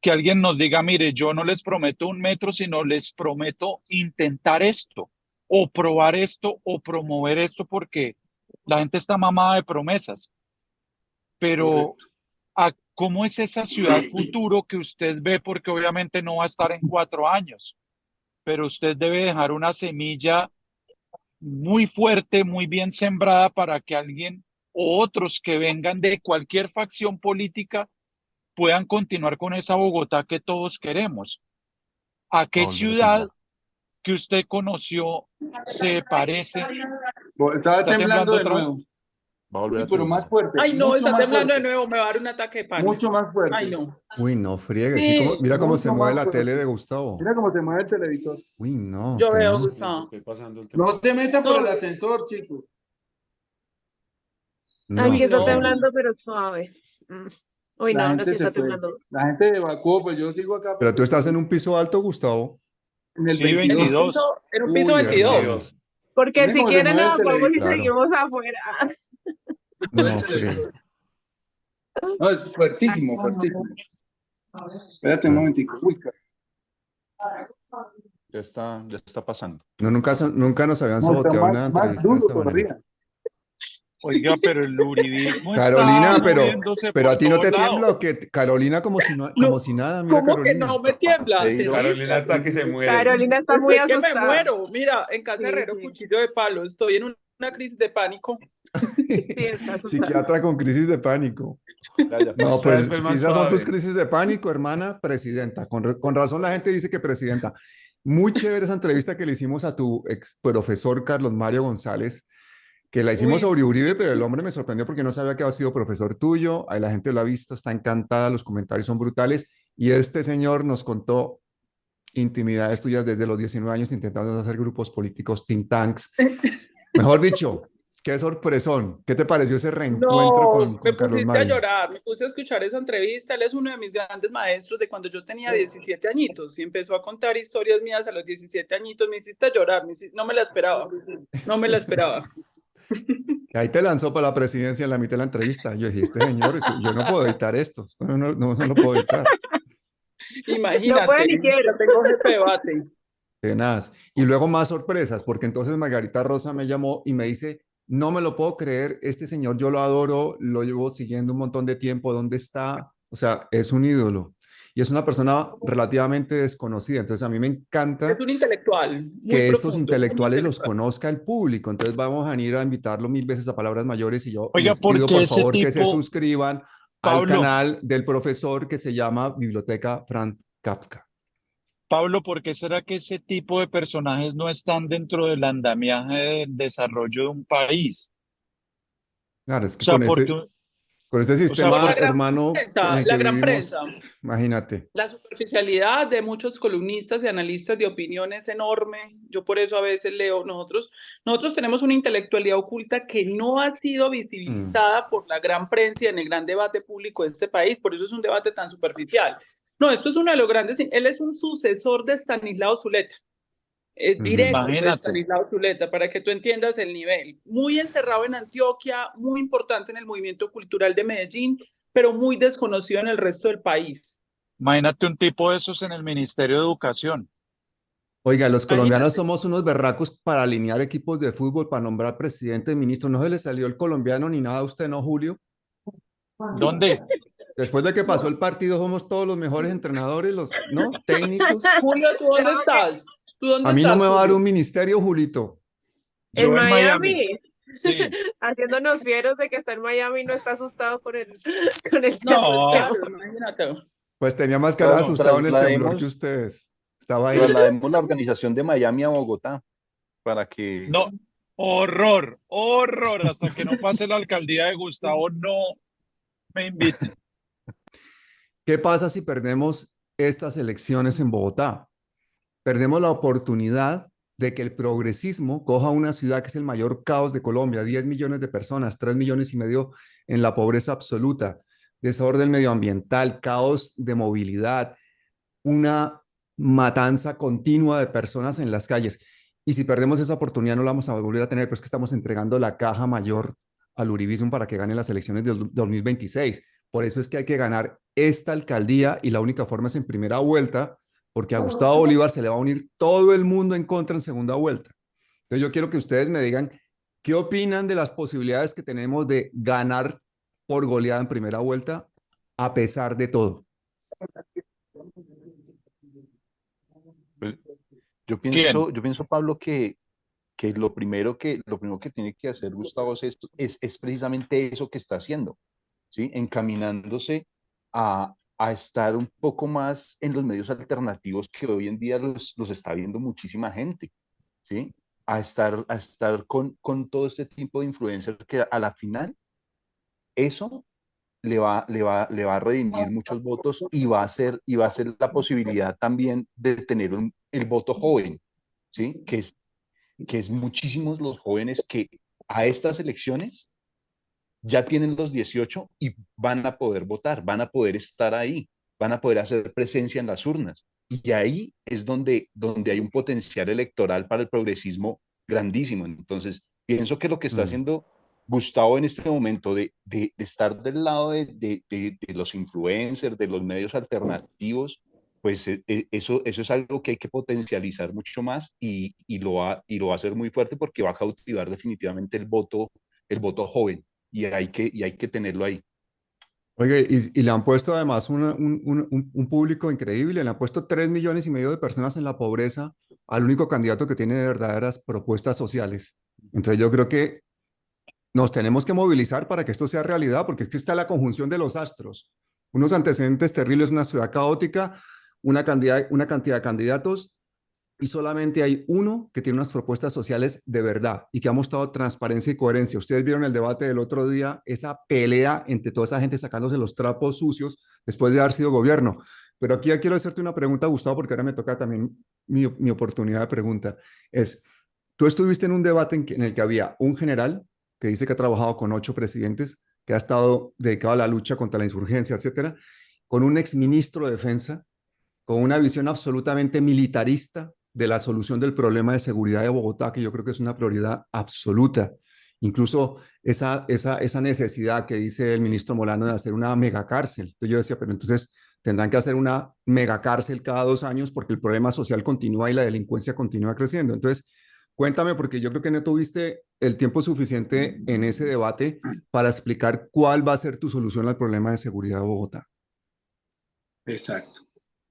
Que alguien nos diga, mire, yo no les prometo 1 metro, sino les prometo intentar esto, o probar esto, o promover esto, porque la gente está mamada de promesas. Pero Correcto. ¿cómo es esa ciudad futuro que usted ve? Porque obviamente no va a estar en 4 años, pero usted debe dejar una semilla muy fuerte, muy bien sembrada para que alguien o otros que vengan de cualquier facción política puedan continuar con esa Bogotá que todos queremos. ¿A Va a qué volver a ciudad temblar. que usted conoció se parece? Estaba ¿Está temblando temblando de otra vez? nuevo. Va a volver Sí, a pero más temblar. fuerte, Ay, no, mucho está más temblando de fuerte, nuevo, me va a dar un ataque de pánico. mucho más fuerte, Ay, no. Uy, no friegue. Sí, Sí, mira cómo se mucho mueve más la tele fuerte. de Gustavo. Mira cómo se mueve el televisor. Uy, no, yo veo, tenaz. Les Gustavo. estoy pasando el No temblor. se metan por el No, ascensor, chicos. Aquí No, está no. temblando, pero suave. Uy, La no, gente sí se está fue. temblando. La gente evacuó, pues yo sigo acá pero tú porque estás en un piso alto, Gustavo. en el Sí, 22. 22. En un piso Uy, 22. hermano. 22. Porque Miren si cómo se quieren mueve el evacuamos y televisor. Claro. seguimos afuera. Mueve No el televisor. friegue. No, es fuertísimo, fuertísimo. Espérate un Ah, momentico. Uy, Ya está pasando. no, nunca nos habían no, está saboteado una más entrevista de duro esta manera. todavía. Oiga, pero el uribismo está Carolina, moviéndose pero por a ti no todo te lado. tiembla o que Carolina como No, si nada, mira ¿cómo que Carolina. no me tiembla? Peiro, Carolina está que se muere. Carolina está muy Es que me asustada. muero. Mira, en casa Sí, Herrero, sí, cuchillo de palo. Estoy en una crisis de pánico. sí, está asustada. Psiquiatra con crisis de pánico. ya, No, Cada vez pues fue si más esas son tus suave. crisis de pánico, hermana, presidenta. Con razón la gente dice que presidenta. Muy chévere esa entrevista que le hicimos a tu ex profesor Carlos Mario González, que la hicimos Uy, sobre Uribe, pero el hombre me sorprendió porque no sabía que había sido profesor tuyo. Ahí la gente lo ha visto, está encantada, los comentarios son brutales. Y este señor nos contó intimidades tuyas desde los 19 años intentando hacer grupos políticos, think tanks. Mejor dicho, qué sorpresón. ¿Qué te pareció ese reencuentro no, me con Carlos pusiste a Mario? llorar, me puse a escuchar esa entrevista. Él es uno de mis grandes maestros de cuando yo tenía 17 añitos y empezó a contar historias mías a los 17 añitos. Me hiciste llorar, no me la esperaba, no me la esperaba. Y ahí te lanzó para la presidencia en la mitad de la entrevista. Yo dije, este señor, yo no puedo editar esto. No lo puedo editar. No puede Imagínate, ni quiere. ya tengo jefe de debate. Tenaz. Y luego más sorpresas, porque entonces Margarita Rosa me llamó y me dice, no me lo puedo creer, este señor yo lo adoro, lo llevo siguiendo un montón de tiempo, ¿dónde está? O sea, es un ídolo. Y es una persona relativamente desconocida. Entonces a mí me Es encanta un intelectual muy que estos profundo, muy intelectuales los intelectual. conozca el público. Entonces vamos a ir a invitarlo 1000 veces a Palabras Mayores y yo Oiga, les pido porque por ese favor que se tipo, suscriban al Pablo, canal del profesor que se llama Biblioteca Franz Kafka. ¿por qué será que ese tipo de personajes no están dentro del andamiaje del desarrollo de un país? Claro, es O que sea, con este o sea, Por sistema, la gran hermano, en prensa, el que la gran vivimos, prensa. imagínate. La superficialidad de muchos columnistas y analistas de opinión es enorme. Yo por eso a veces leo, nosotros tenemos una intelectualidad oculta que no ha sido visibilizada por la gran prensa y en el gran debate público de este país. Por eso es un debate tan superficial. No, esto es uno de los grandes, él es un sucesor de Estanislao Zuleta. Directo de imagínate. Estanislao Zuleta, para que tú entiendas el nivel. Muy encerrado en Antioquia, muy importante en el movimiento cultural de Medellín, pero muy desconocido en el resto del país. Imagínate un tipo de esos en el Ministerio de Educación. Oiga, los colombianos Imagínate. somos unos berracos para alinear equipos de fútbol, para nombrar presidente y ministro. No se le salió el colombiano ni nada a usted, ¿no, Julio? ¿Dónde? Después de que pasó el partido, somos todos los mejores entrenadores, ¿no? Técnicos. Julio, ¿tú dónde estás? ¿Tú dónde A mí no estás, me va a dar Julio? un ministerio, Julito. En Yo en Miami. Miami, Sí. haciéndonos fieros de que está en Miami y no está asustado con con el Pues No, terremoto. claro, imagínate. Pues tenía más cara de asustado en el temblor que Traslademos, ustedes. Estaba ahí. traslademos la organización de Miami a Bogotá para que... no. Horror, horror. Hasta que no pase la alcaldía de Gustavo, no me inviten. ¿Qué pasa si perdemos estas elecciones en Bogotá? Perdemos la oportunidad de que el progresismo coja una ciudad que es el mayor caos de Colombia, 10 millones de personas, 3 millones y medio en la pobreza absoluta, desorden medioambiental, caos de movilidad, una matanza continua de personas en las calles. Y si perdemos esa oportunidad no la vamos a volver a tener, pues que estamos entregando la caja mayor al uribismo para que gane las elecciones del 2026. Por eso es que hay que ganar esta alcaldía y la única forma es en primera vuelta, porque a Gustavo Bolívar se le va a unir todo el mundo en contra en segunda vuelta. Entonces yo quiero que ustedes me digan qué opinan de las posibilidades que tenemos de ganar por goleada en primera vuelta a pesar de todo. Pues, ¿Quién? yo pienso, Pablo, que lo primero que tiene que hacer Gustavo es precisamente eso que está haciendo, ¿sí? Encaminándose a estar un poco más en los medios alternativos que hoy en día los está viendo muchísima gente, ¿sí? A estar con todo este tipo de influencers que a la final eso le va a redimir muchos votos y va a ser la posibilidad también de tener el voto joven, ¿sí? Que es muchísimos los jóvenes que a estas elecciones ya tienen los 18 y van a poder votar, van a poder estar ahí, van a poder hacer presencia en las urnas. Y ahí es donde hay un potencial electoral para el progresismo grandísimo. Entonces, pienso que lo que está haciendo Gustavo en este momento de estar del lado de los influencers, de los medios alternativos, pues eso es algo que hay que potencializar mucho más y lo va a hacer muy fuerte porque va a cautivar definitivamente el voto joven y hay que tenerlo ahí. Oye, y le han puesto además un público increíble, le han puesto 3 millones y medio de personas en la pobreza al único candidato que tiene verdaderas propuestas sociales. Entonces yo creo que nos tenemos que movilizar para que esto sea realidad, porque es que está la conjunción de los astros. Unos antecedentes terribles, una ciudad caótica, una cantidad de candidatos y solamente hay uno que tiene unas propuestas sociales de verdad y que ha mostrado transparencia y coherencia. Ustedes vieron el debate del otro día, esa pelea entre toda esa gente sacándose los trapos sucios después de haber sido gobierno. Pero aquí ya quiero hacerte una pregunta, Gustavo, porque ahora me toca también mi oportunidad de pregunta. Es, tú estuviste en un debate en el que había un general que dice que ha trabajado con 8 presidentes, que ha estado dedicado a la lucha contra la insurgencia, etcétera, con un exministro de defensa, con una visión absolutamente militarista de la solución del problema de seguridad de Bogotá, que yo creo que es una prioridad absoluta. Incluso esa necesidad que dice el ministro Molano de hacer una megacárcel. Entonces yo decía, pero entonces tendrán que hacer una megacárcel cada 2 años porque el problema social continúa y la delincuencia continúa creciendo. Entonces, cuéntame, porque yo creo que no tuviste el tiempo suficiente en ese debate para explicar cuál va a ser tu solución al problema de seguridad de Bogotá. Exacto.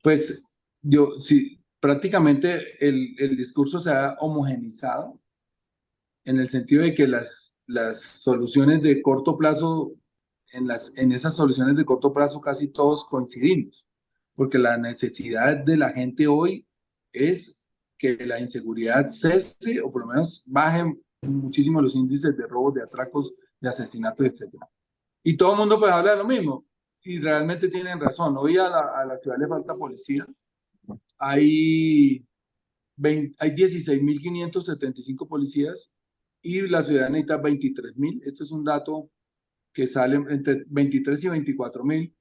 Pues yo, sí, prácticamente el discurso se ha homogenizado en el sentido de que las soluciones de corto plazo, en esas soluciones de corto plazo casi todos coincidimos, porque la necesidad de la gente hoy es que la inseguridad cese o por lo menos bajen muchísimo los índices de robos, de atracos, de asesinatos, etc. Y todo el mundo pues habla de lo mismo y realmente tienen razón. Hoy a la ciudad le falta policía. Hay 16.575 policías y la ciudad necesita 23.000. Este es un dato que sale entre 23 y 24.000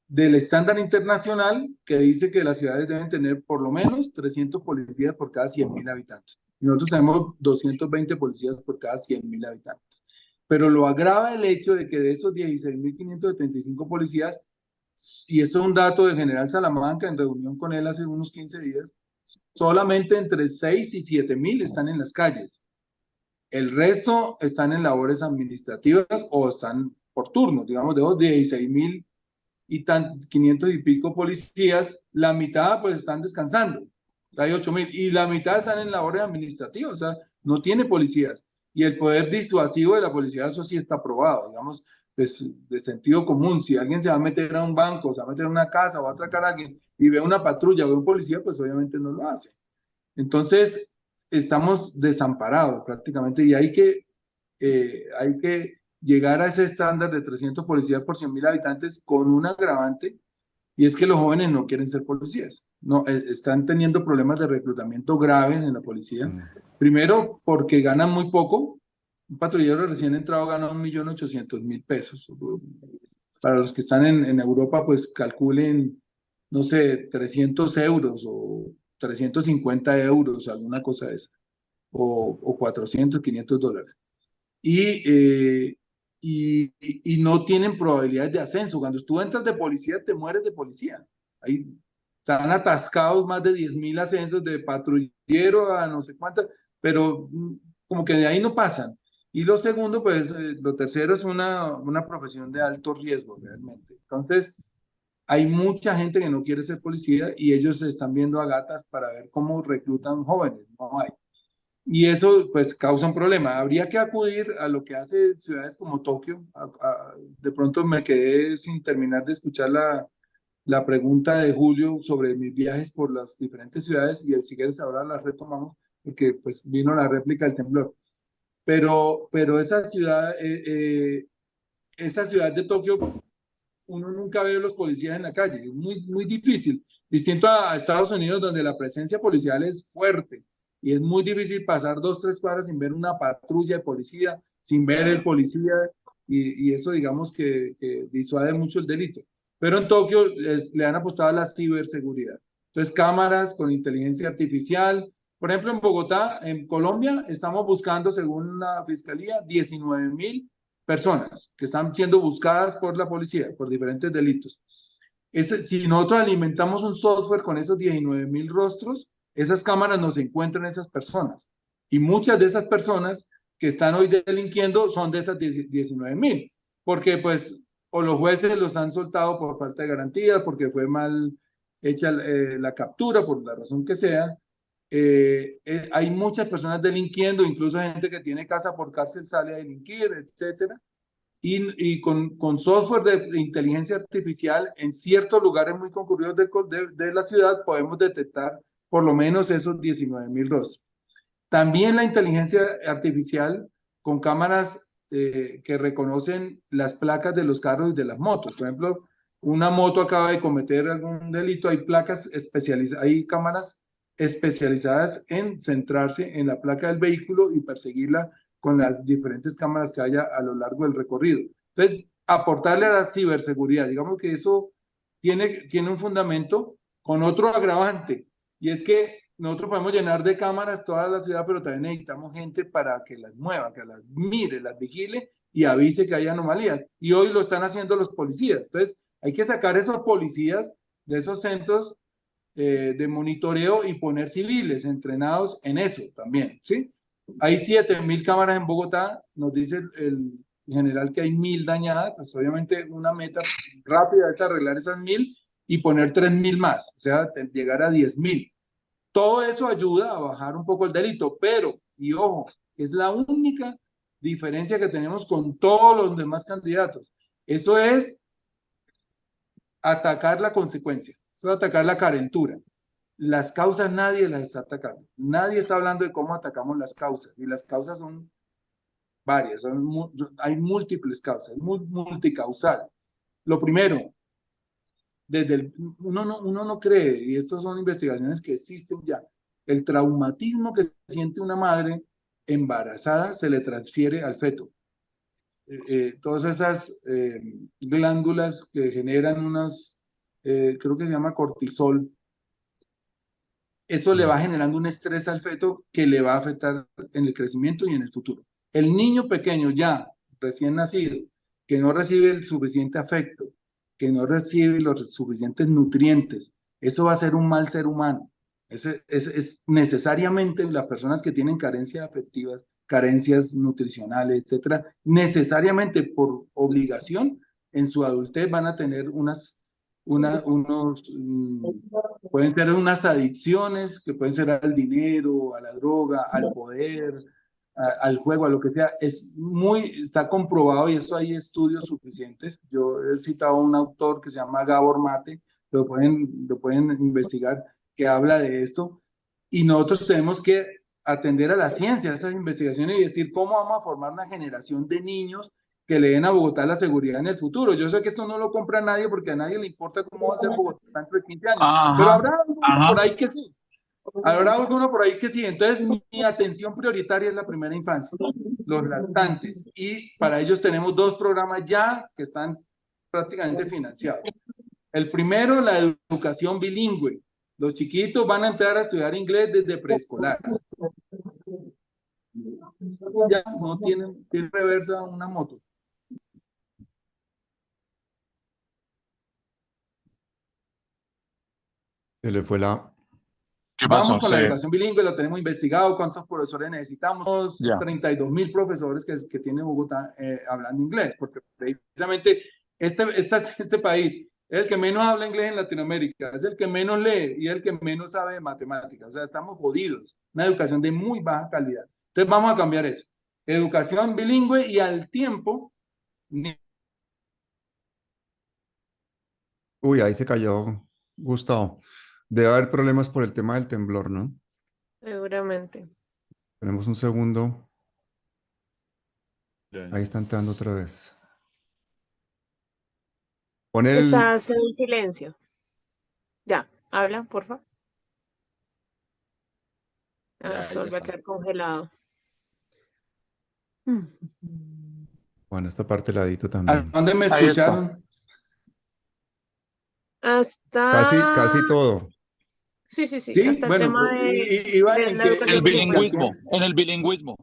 del estándar internacional que dice que las ciudades deben tener por lo menos 300 policías por cada 100.000 habitantes. Nosotros tenemos 220 policías por cada 100.000 habitantes. Pero lo agrava el hecho de que de esos 16.575 policías, y esto es un dato del general Salamanca en reunión con él hace unos 15 días, solamente entre 6 y 7.000 están en las calles. El resto están en labores administrativas o están por turnos, digamos, de los 16.000 y 500 y pico policías, la mitad pues están descansando. hay 8.000 y la mitad están en labores administrativas, o sea, no tiene policías. Y el poder disuasivo de la policía, eso sí está probado, digamos, pues, de sentido común. Si alguien se va a meter a un banco, se va a meter a una casa o va a atracar a alguien y ve una patrulla o ve un policía, pues obviamente no lo hace. Entonces, estamos desamparados prácticamente y hay que llegar a ese estándar de 300 policías por 100.000 habitantes con un agravante, y es que los jóvenes no quieren ser policías. No, están teniendo problemas de reclutamiento graves en la policía. Primero, porque ganan muy poco. Un patrullero recién entrado gana 1.800.000 pesos. Para los que están en Europa, pues calculen, no sé, 300 euros o 350 euros, alguna cosa de esa, o 400, 500 dólares. Y no tienen probabilidades de ascenso. Cuando tú entras de policía, te mueres de policía. Ahí están atascados más de 10.000 ascensos de patrullero a no sé cuántas, pero como que de ahí no pasan. Y lo segundo, pues, lo tercero es una profesión de alto riesgo, realmente. Entonces, hay mucha gente que no quiere ser policía y ellos se están viendo a gatas para ver cómo reclutan jóvenes. No hay. Y eso pues causa un problema. Habría que acudir a lo que hace ciudades como Tokio. De pronto me quedé sin terminar de escuchar la pregunta de Julio sobre mis viajes por las diferentes ciudades y si quieres ahora la retomamos porque pues vino la réplica del temblor. Pero esa ciudad de Tokio, uno nunca ve a los policías en la calle. Es muy, muy difícil. Distinto a Estados Unidos, donde la presencia policial es fuerte y es muy difícil pasar 2, 3 cuadras sin ver una patrulla de policía, sin ver el policía, y eso digamos que disuade mucho el delito. Pero en Tokio le han apostado a la ciberseguridad. Entonces, cámaras con inteligencia artificial. Por ejemplo, en Bogotá, en Colombia, estamos buscando, según la fiscalía, 19.000 personas que están siendo buscadas por la policía por diferentes delitos. Si nosotros alimentamos un software con esos 19.000 rostros, esas cámaras nos encuentran esas personas. Y muchas de esas personas que están hoy delinquiendo son de esas 19.000, porque pues o los jueces los han soltado por falta de garantía, porque fue mal hecha la captura, por la razón que sea. Hay muchas personas delinquiendo, incluso gente que tiene casa por cárcel sale a delinquir, etcétera. Y con software de inteligencia artificial en ciertos lugares muy concurridos de la ciudad podemos detectar por lo menos esos 19.000 rostros. También la inteligencia artificial con cámaras que reconocen las placas de los carros y de las motos. Por ejemplo, una moto acaba de cometer algún delito, hay placas especializadas, hay cámaras especializadas en centrarse en la placa del vehículo y perseguirla con las diferentes cámaras que haya a lo largo del recorrido. Entonces, aportarle a la ciberseguridad, digamos que eso tiene un fundamento con otro agravante, y es que nosotros podemos llenar de cámaras toda la ciudad, pero también necesitamos gente para que las mueva, que las mire, las vigile y avise que hay anomalías. Y hoy lo están haciendo los policías. Entonces, hay que sacar esos policías de esos centros de monitoreo y poner civiles entrenados en eso también, ¿sí? Hay 7.000 cámaras en Bogotá, nos dice el general que hay 1.000 dañadas, pues obviamente una meta rápida es arreglar esas 1.000 y poner 3.000 más, o sea, llegar a 10.000. Todo eso ayuda a bajar un poco el delito, pero, y ojo, es la única diferencia que tenemos con todos los demás candidatos. Eso es atacar la consecuencia, eso es atacar la carentura. Las causas nadie las está atacando. Nadie está hablando de cómo atacamos las causas. Y las causas son varias, hay múltiples causas, multicausal. Lo primero, uno no cree, y estas son investigaciones que existen ya, el traumatismo que siente una madre embarazada se le transfiere al feto. Todas esas glándulas que generan creo que se llama cortisol, eso le va generando un estrés al feto que le va a afectar en el crecimiento y en el futuro. El niño pequeño ya, recién nacido, que no recibe el suficiente afecto, que no recibe los suficientes nutrientes, eso va a ser un mal ser humano. Es necesariamente las personas que tienen carencias afectivas, carencias nutricionales, etcétera, necesariamente por obligación en su adultez van a tener unas pueden ser unas adicciones que pueden ser al dinero, a la droga, al poder, al juego, a lo que sea. Está comprobado y eso hay estudios suficientes. Yo he citado a un autor que se llama Gabor Mate, lo pueden investigar, que habla de esto. Y nosotros tenemos que atender a la ciencia, a esas investigaciones y decir cómo vamos a formar una generación de niños que le den a Bogotá la seguridad en el futuro. Yo sé que esto no lo compra nadie porque a nadie le importa cómo va a ser Bogotá dentro de 15 años, pero Ajá, habrá alguno ajá. por ahí que sí. Habrá alguno por ahí que sí. Entonces, mi atención prioritaria es la primera infancia, los lactantes. Y para ellos tenemos 2 programas ya que están prácticamente financiados. El primero, la educación bilingüe. Los chiquitos van a entrar a estudiar inglés desde preescolar. Ya no tienen reversa una moto. Se le fue la... ¿Qué Vamos pasó? con la educación bilingüe, lo tenemos investigado, cuántos profesores necesitamos, Ya. 32.000 profesores que tiene Bogotá hablando inglés, porque precisamente este país es el que menos habla inglés en Latinoamérica, es el que menos lee y es el que menos sabe de matemáticas, o sea, estamos jodidos, una educación de muy baja calidad. Entonces vamos a cambiar eso, educación bilingüe y al tiempo... Uy, ahí se cayó Gustavo. Debe haber problemas por el tema del temblor, ¿no? Seguramente. Tenemos un segundo. Ya. Ahí está entrando otra vez. Pon el... Estás en silencio. Ya, habla, por favor. Ya, Se vuelve a está. quedar congelado. Bueno, esta parte la edito ¿A también. dónde me Ahí está. escucharon? Casi todo. Sí, Sí, hasta el bueno, tema iba de en la que El educación bilingüe. bilingüismo, en el bilingüismo.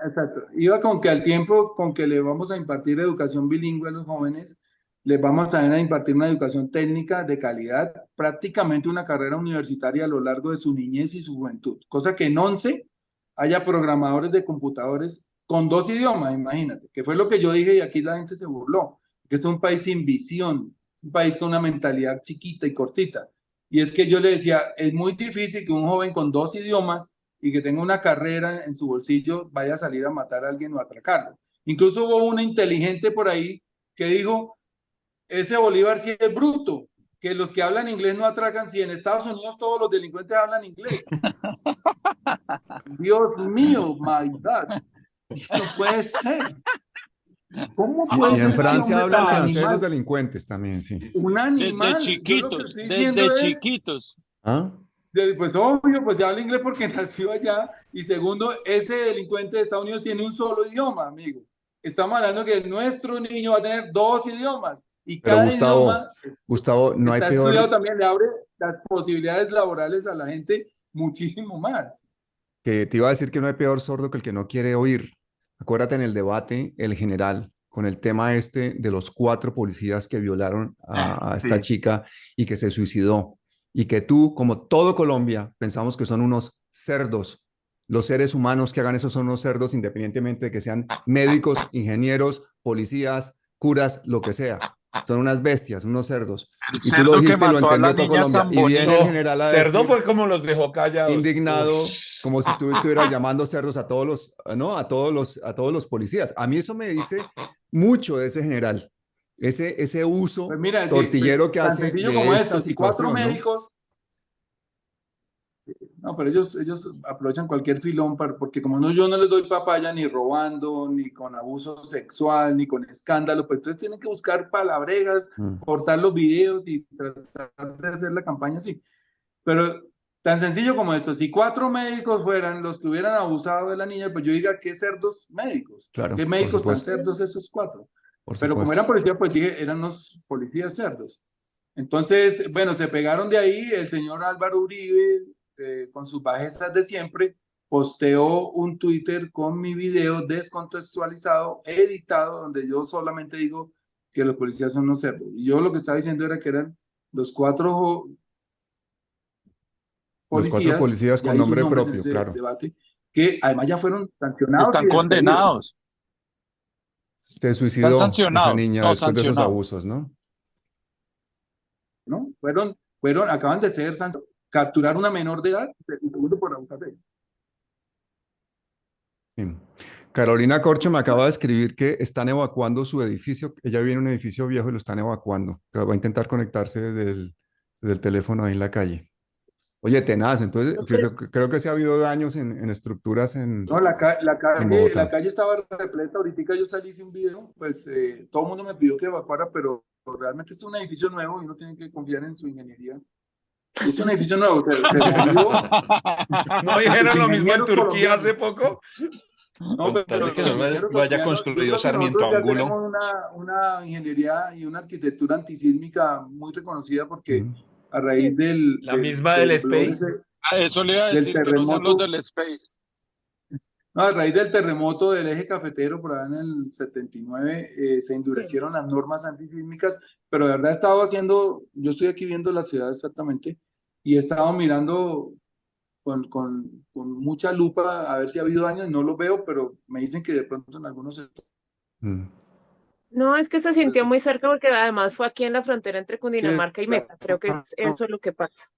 exacto. Iba con que al tiempo con que le vamos a impartir educación bilingüe a los jóvenes, les vamos también a impartir una educación técnica de calidad, prácticamente una carrera universitaria a lo largo de su niñez y su juventud. Cosa que en 11 haya programadores de computadores con 2 idiomas, imagínate, que fue lo que yo dije y aquí la gente se burló, que este es un país sin visión, un país con una mentalidad chiquita y cortita. Y es que yo le decía, es muy difícil que un joven con 2 idiomas y que tenga una carrera en su bolsillo vaya a salir a matar a alguien o a atracarlo. Incluso hubo una inteligente por ahí que dijo, ese Bolívar sí es bruto, que los que hablan inglés no atracan, si en Estados Unidos todos los delincuentes hablan inglés. Dios mío, my God, no puede ser. ¿Cómo puede Y en ser ese Francia hombre hablan tan francés los animal? delincuentes también, sí. Un Desde animal. Yo lo que chiquitos, estoy diciendo desde es chiquitos. ¿Ah? pues obvio, pues se habla inglés porque nació allá. Y segundo, ese delincuente de Estados Unidos tiene un solo idioma, amigo. Estamos hablando que nuestro niño va a tener 2 idiomas. Y Pero cada Gustavo, idioma no hay está estudiado peor también, le abre las posibilidades laborales a la gente muchísimo más. que te iba a decir que no hay peor sordo que el que no quiere oír. Acuérdate en el debate, el general, con el tema este de los 4 policías que violaron a esta Sí. chica y que se suicidó. Y que tú, como todo Colombia, pensamos que son unos cerdos. Los seres humanos que hagan eso son unos cerdos, independientemente de que sean médicos, ingenieros, policías, curas, lo que sea. Son unas bestias, unos cerdos. El Y tú lo cerdo que dijiste y lo mató a la entendió todo niña Colombia. Y viene el Zambonino. general a Cerdo decir, fue como los dejó callados. indignado, Ush. como si tú estuvieras llamando cerdos a todos los, ¿no? A todos los policías. A mí eso me dice mucho de ese general, ese uso Pues mira, sí, tortillero pues, que tan hace sencillo de como esta esto. Si 4 situación, ¿no? médicos, no, pero ellos aprovechan cualquier filón porque como no, yo no les doy papaya ni robando, ni con abuso sexual, ni con escándalo, pues entonces tienen que buscar palabrejas, Mm. cortar los videos y tratar de hacer la campaña así. Pero tan sencillo como esto, si 4 médicos fueran los que hubieran abusado de la niña, pues yo diga, ¿qué cerdos médicos? Claro, ¿Qué por médicos tan supuesto, cerdos esos 4? por Pero como supuesto. eran policías, pues dije, eran los policías cerdos. Entonces, bueno, se pegaron de ahí. El señor Álvaro Uribe, con sus bajezas de siempre, posteó un Twitter con mi video descontextualizado, editado, donde yo solamente digo que los policías son unos cerdos. Y yo lo que estaba diciendo era que eran los 4 Los 4 policías, policías ya con hay sus nombre nombres en propio, ese claro. debate, que además ya fueron sancionados y Están despedidos, condenados, Se están suicidó esa sancionados, niña no después de esos sancionados. abusos, ¿no? ¿no? acaban de ser capturar una menor de edad, y segundo por abusar de ella. Bien. Carolina Corcho me acaba de escribir que están evacuando su edificio. Ella vive en un edificio viejo y lo están evacuando. Que va a intentar conectarse desde el teléfono ahí en la calle. Oye, tenaz. Entonces, creo que sí ha habido daños en estructuras No, en Bogotá. la calle estaba repleta. Ahorita yo salí hice un video, pues todo el mundo me pidió que evacuara, pero realmente es un edificio nuevo y uno tiene que confiar en su ingeniería. Es un edificio nuevo. ¿No dijeron lo mismo en Turquía hace poco? No, Con tal de que no lo haya construido Sarmiento nosotros ya Angulo. tenemos una ingeniería y una arquitectura antisísmica muy reconocida porque a raíz La misma del Space. Eso le iba a del decir, que no sean los terremoto. del Space. No, a raíz del terremoto del eje cafetero por allá en el 79 se endurecieron las normas antisísmicas, pero de verdad he estado haciendo, yo estoy aquí viendo la ciudad exactamente y he estado mirando con mucha lupa a ver si ha habido daños, no lo veo, pero me dicen que de pronto en algunos sectores. No, es que se sintió muy cerca porque además fue aquí en la frontera entre Cundinamarca y Meta. Creo que eso es lo que pasa.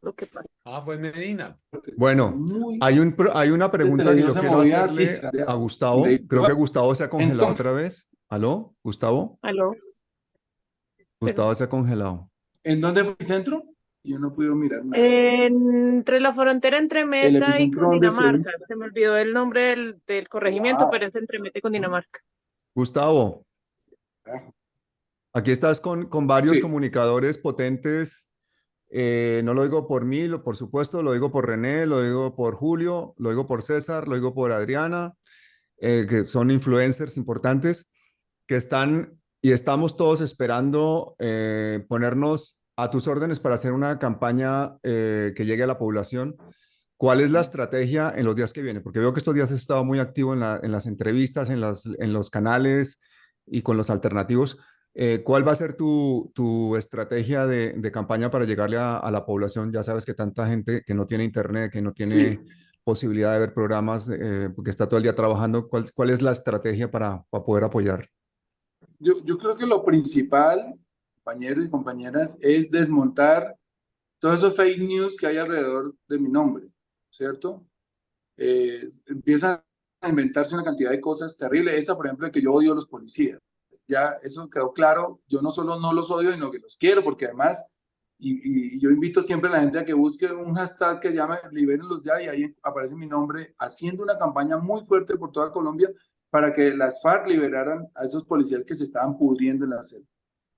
Lo que pasa. Ah, fue en Medina. Bueno, hay una pregunta que yo quiero hacerle a Gustavo. Creo que Gustavo se ha congelado otra vez. ¿Aló, Gustavo? ¿Aló? Gustavo se ha congelado. ¿En dónde fue el centro? Yo no pude mirar nada. Entre la frontera entre Meta y epicentro, ¿dónde fue? Cundinamarca. Se me olvidó el nombre del corregimiento, pero es entre Meta y Cundinamarca. Gustavo, aquí estás con varios Sí. comunicadores potentes. No lo digo por mí, por supuesto, lo digo por René, lo digo por Julio, lo digo por César, lo digo por Adriana, que son influencers importantes, que están y estamos todos esperando ponernos a tus órdenes para hacer una campaña que llegue a la población. ¿Cuál es la estrategia en los días que vienen? Porque veo que estos días has estado muy activo en las entrevistas, en los canales y con los alternativos. ¿Cuál va a ser tu estrategia de campaña para llegarle a la población? Ya sabes que tanta gente que no tiene internet, que no tiene posibilidad de ver programas, porque está todo el día trabajando. ¿Cuál es la estrategia para poder apoyar? Yo creo que lo principal, compañeros y compañeras, es desmontar todos esos fake news que hay alrededor de mi nombre, ¿cierto? Empiezan a inventarse una cantidad de cosas terribles. Esa, por ejemplo, de que yo odio a los policías. Ya eso quedó claro. Yo no solo no los odio, sino que los quiero, porque además, y yo invito siempre a la gente a que busque un hashtag que se llama Libérenlos Ya, y ahí aparece mi nombre, haciendo una campaña muy fuerte por toda Colombia para que las FARC liberaran a esos policías que se estaban pudriendo en la selva.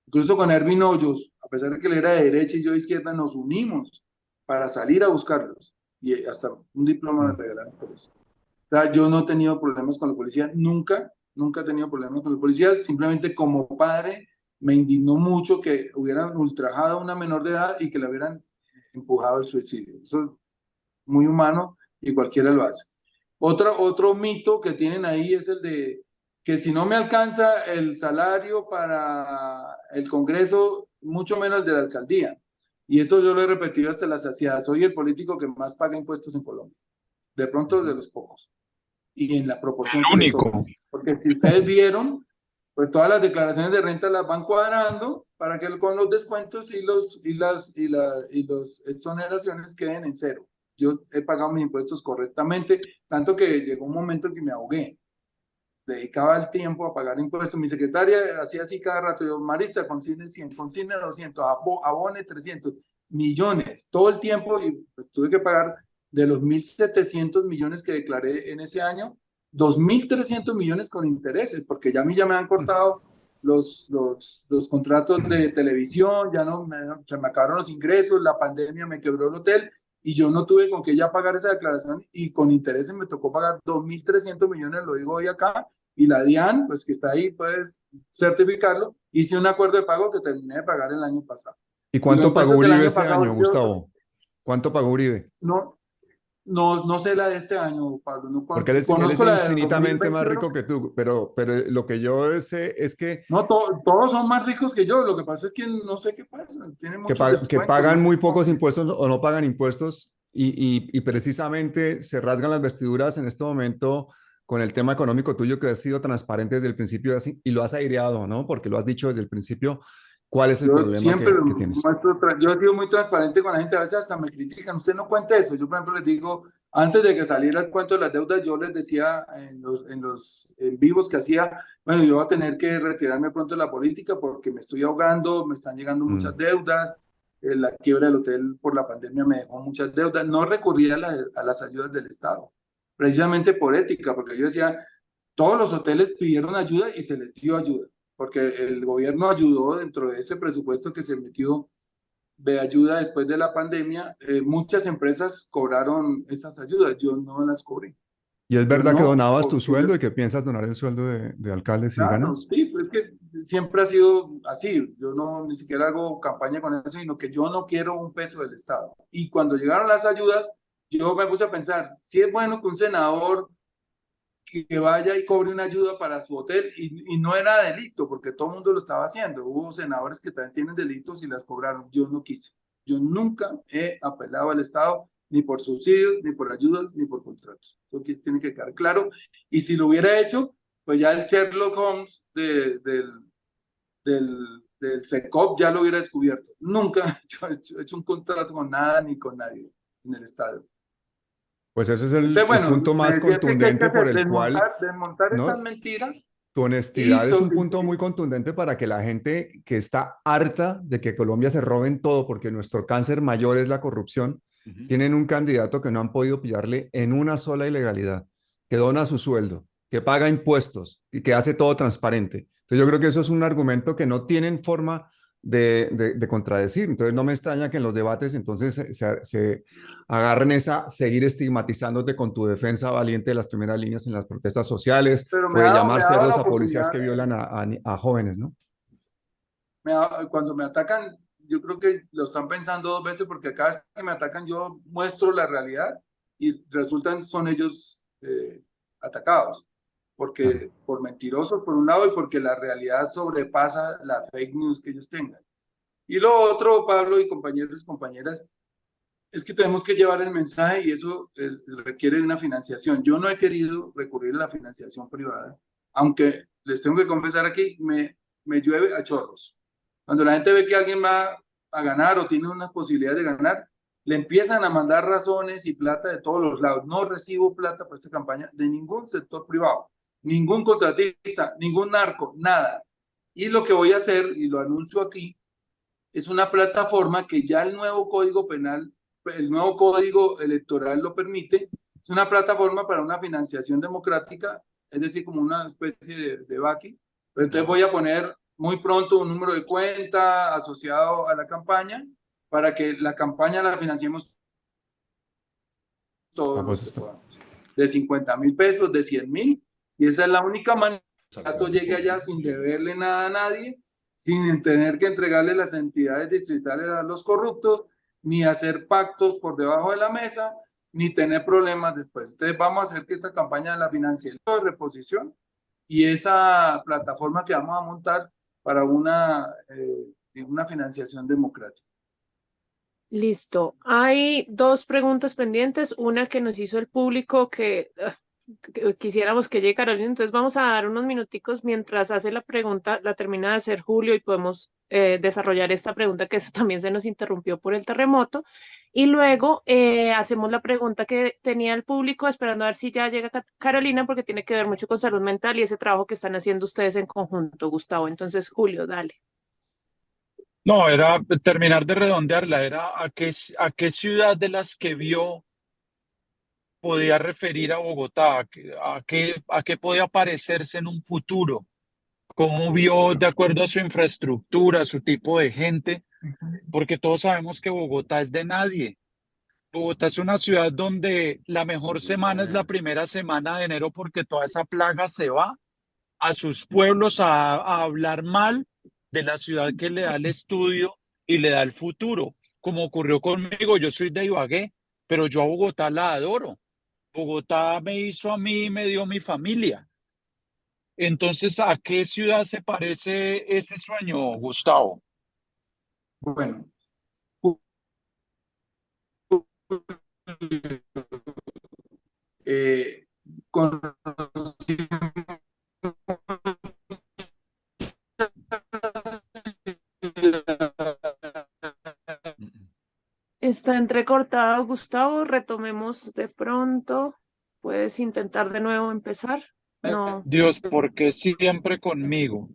Incluso con Ervin Hoyos, a pesar de que él era de derecha y yo de izquierda, nos unimos para salir a buscarlos. Y hasta un diploma me regalaron por eso. O sea, yo no he tenido problemas con la policía, nunca he tenido problemas con la policía. Simplemente como padre me indignó mucho que hubieran ultrajado a una menor de edad y que la hubieran empujado al suicidio. Eso es muy humano y cualquiera lo hace. Otro mito que tienen ahí es el de que si no me alcanza el salario para el Congreso, mucho menos el de la alcaldía. Y eso yo lo he repetido hasta la saciedad. Soy el político que más paga impuestos en Colombia. De pronto de los pocos. Y en la proporción El único. Porque si ustedes vieron, pues todas las declaraciones de renta las van cuadrando para que con los descuentos y las exoneraciones queden en cero. Yo he pagado mis impuestos correctamente, tanto que llegó un momento en que me ahogué. Dedicaba el tiempo a pagar impuestos. Mi secretaria hacía así cada rato. Yo, Marisa, consigne 100, consigne 200, abone 300 millones, todo el tiempo. Y pues, tuve que pagar de los 1.700 millones que declaré en ese año, 2.300 millones con intereses, porque ya a mí ya me han cortado los contratos de televisión, se me acabaron los ingresos, la pandemia me quebró el hotel y yo no tuve con qué ya pagar esa declaración y con intereses me tocó pagar 2.300 millones, lo digo hoy acá, y la DIAN, pues que está ahí, puedes certificarlo, hice un acuerdo de pago que terminé de pagar el año pasado. ¿Y cuánto pagó Uribe ese año, Gustavo? ¿Cuánto pagó Uribe? No sé la de este año, Pablo. No, porque él es infinitamente más rico que tú, pero lo que yo sé es que... No, todos son más ricos que yo, lo que pasa es que no sé qué pasa. Que pagan muy pocos impuestos o no pagan impuestos y precisamente se rasgan las vestiduras en este momento con el tema económico tuyo que has sido transparente desde el principio y lo has aireado, ¿no? Porque lo has dicho desde el principio. ¿Cuál es el Yo problema siempre que tienes? yo he sido muy transparente con la gente, a veces hasta me critican, usted no cuenta eso. Yo, por ejemplo, les digo, antes de que saliera el cuento de las deudas, yo les decía en los en vivos que hacía, bueno, yo voy a tener que retirarme pronto de la política porque me estoy ahogando, me están llegando muchas Mm. deudas, la quiebra del hotel por la pandemia me dejó muchas deudas, no recurría a las ayudas del Estado, precisamente por ética, porque yo decía, todos los hoteles pidieron ayuda y se les dio ayuda porque el gobierno ayudó dentro de ese presupuesto que se metió de ayuda después de la pandemia. Muchas empresas cobraron esas ayudas, yo no las cobré. ¿Y es Yo verdad que no, donabas tu porque yo, sueldo y que piensas donar el sueldo de alcalde si claro, ganas? sí, pues es que siempre ha sido así. Yo no ni siquiera hago campaña con eso, sino que yo no quiero un peso del Estado. Y cuando llegaron las ayudas, yo me puse a pensar, si es bueno que un senador que vaya y cobre una ayuda para su hotel y no era delito porque todo el mundo lo estaba haciendo. Hubo senadores que también tienen delitos y las cobraron. Yo no quise. Yo nunca he apelado al Estado ni por subsidios, ni por ayudas, ni por contratos. Eso tiene que quedar claro. Y si lo hubiera hecho, pues ya el Sherlock Holmes del SECOP ya lo hubiera descubierto. Nunca yo he hecho un contrato con nada ni con nadie en el Estado. Pues ese es Entonces, el bueno, punto me más decía que hay que contundente por hacer, el cual, desmontar estas ¿no? mentiras Tu y, honestidad es un punto muy contundente para que la gente que está harta de que Colombia se roben todo, porque nuestro cáncer mayor es la corrupción, tienen un candidato que no han podido pillarle en una sola ilegalidad, que dona su sueldo, que paga impuestos y que hace todo transparente. Entonces yo creo que eso es un argumento que no tienen forma de contradecir. Entonces no me extraña que en los debates entonces se agarren esa, seguir estigmatizándote con tu defensa valiente de las primeras líneas en las protestas sociales pero o de me llamar ha dado cerdos la a policías oportunidad, que violan a jóvenes, ¿no? cuando me atacan, yo creo que lo están pensando dos veces porque cada vez que me atacan yo muestro la realidad y resultan son ellos atacados, Claro. porque por mentirosos por un lado y porque la realidad sobrepasa la fake news que ellos tengan. Y lo otro, Pablo y compañeros y compañeras, es que tenemos que llevar el mensaje y eso requiere de una financiación. Yo no he querido recurrir a la financiación privada, aunque les tengo que confesar aquí, me llueve a chorros. Cuando la gente ve que alguien va a ganar o tiene una posibilidad de ganar, le empiezan a mandar razones y plata de todos los lados. No recibo plata para esta campaña de ningún sector privado, ningún contratista, ningún narco, nada. Y lo que voy a hacer, y lo anuncio aquí, es una plataforma que ya el nuevo Código Penal, el nuevo Código Electoral lo permite. Es una plataforma para una financiación democrática, es decir, como una especie de backing. Pero entonces voy a poner muy pronto un número de cuenta asociado a la campaña para que la campaña la financiemos todos los Pues que está. podamos. De 50.000 pesos, de 100.000. Y esa es la única manera que llegue allá sin deberle nada a nadie, sin tener que entregarle las entidades distritales a los corruptos, ni hacer pactos por debajo de la mesa, ni tener problemas después. Entonces vamos a hacer que esta campaña la financie de reposición y esa plataforma que vamos a montar para una financiación democrática. Listo. Hay dos preguntas pendientes, una que nos hizo el público que quisiéramos que llegue Carolina, entonces vamos a dar unos minuticos mientras hace la pregunta, la termina de hacer Julio y podemos desarrollar esta pregunta que también se nos interrumpió por el terremoto y luego hacemos la pregunta que tenía el público esperando a ver si ya llega Carolina porque tiene que ver mucho con salud mental y ese trabajo que están haciendo ustedes en conjunto, Gustavo. Entonces, Julio, dale. No, era terminar de redondearla, era a qué ciudad de las que vio podía referir a Bogotá, a qué podía parecerse en un futuro, cómo vio de acuerdo a su infraestructura, su tipo de gente, porque todos sabemos que Bogotá es de nadie. Bogotá es una ciudad donde la mejor semana es la primera semana de enero porque toda esa plaga se va a sus pueblos a hablar mal de la ciudad que le da el estudio y le da el futuro, como ocurrió conmigo. Yo soy de Ibagué, pero yo a Bogotá la adoro. Bogotá me hizo a mí y me dio mi familia. Entonces, ¿a qué ciudad se parece ese sueño, Gustavo? Bueno, eh, con Está entrecortado, Gustavo. Retomemos de pronto. ¿Puedes intentar de nuevo empezar? No. Dios, ¿por qué siempre conmigo?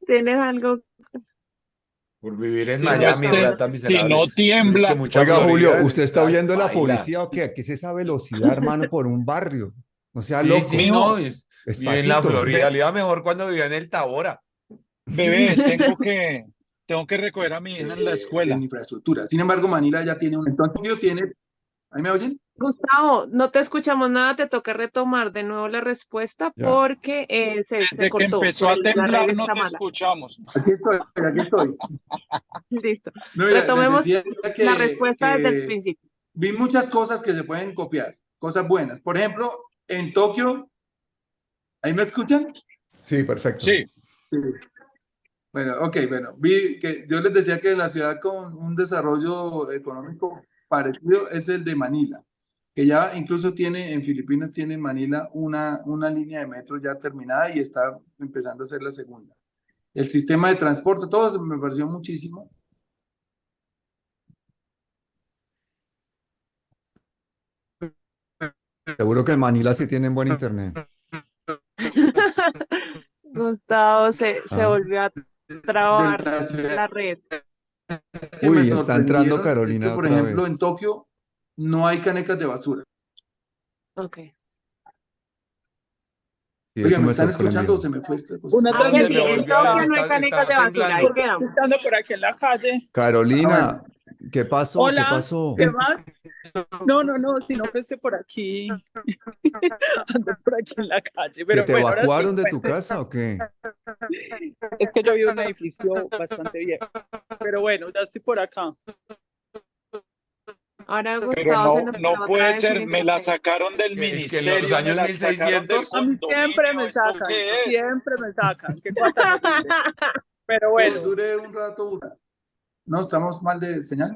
¿Tienes algo? Por vivir en Si no, Miami, plata si miserable. no Pero es que tiembla, mucha Oiga, Julio, Florida ¿usted está está oyendo la paila. policía o qué? ¿Qué es esa velocidad, hermano, por un barrio? No sea Sí, loco. sí, no, vive en la Despacito. Florida. Le iba mejor cuando vivía en el Tabora. bebé, tengo que recoger a mi hija en la escuela. En infraestructura. Sin embargo, Manila ya tiene un... Entonces, ¿ahí me oyen? Gustavo, no te escuchamos nada, te toca retomar de nuevo la respuesta Ya. porque se Desde que cortó. empezó a La red temblar no está te mala. escuchamos. Aquí estoy. Listo. No, mira, les Retomemos decía la respuesta desde el que principio. vi muchas cosas que se pueden copiar, cosas buenas. Por ejemplo, en Tokio, ¿ahí me escuchan? Sí, perfecto. Sí, Sí. Bueno, vi que yo les decía que la ciudad con un desarrollo económico parecido es el de Manila, que ya incluso tiene, en Filipinas tiene en Manila una línea de metro ya terminada y está empezando a ser la segunda. El sistema de transporte, todo eso me pareció muchísimo. Seguro que en Manila sí tienen buen internet. Gustavo se Ah. volvió a De trabar la ciudad la red. que me Uy, está entrando sorprendieron Carolina es que, por otra ejemplo, vez. en Tokio no hay canecas de basura. Ok. Y Oiga, eso ¿me me están escuchando o sorprendió. se me fue esta cosa? Una Ah, que Se sí, le transmisión en volvió a ir, Tokio no hay canicas de está basura, ahí temblando. quedamos. estando por aquí en la calle. Carolina, bueno. ¿qué pasó? ¿Qué Hola, pasó? ¿qué más? No, sino pues que por aquí, ando por aquí en la calle, ¿Que pero te bueno, ahora sí, evacuaron de tu cuente. casa o qué? Es que yo vivo en un edificio bastante viejo, pero bueno, ya estoy por acá. Ahora pero Gustavo se no, nos no quedó otra puede vez ser, sin me la internet. sacaron del Es que en los ministerio, me años la sacaron del 1600, A mí siempre me condominio, ¿esto sacan, qué es? siempre me sacan, qué cuata me dicen. Pero bueno, Duré un rato. No, estamos mal de señal.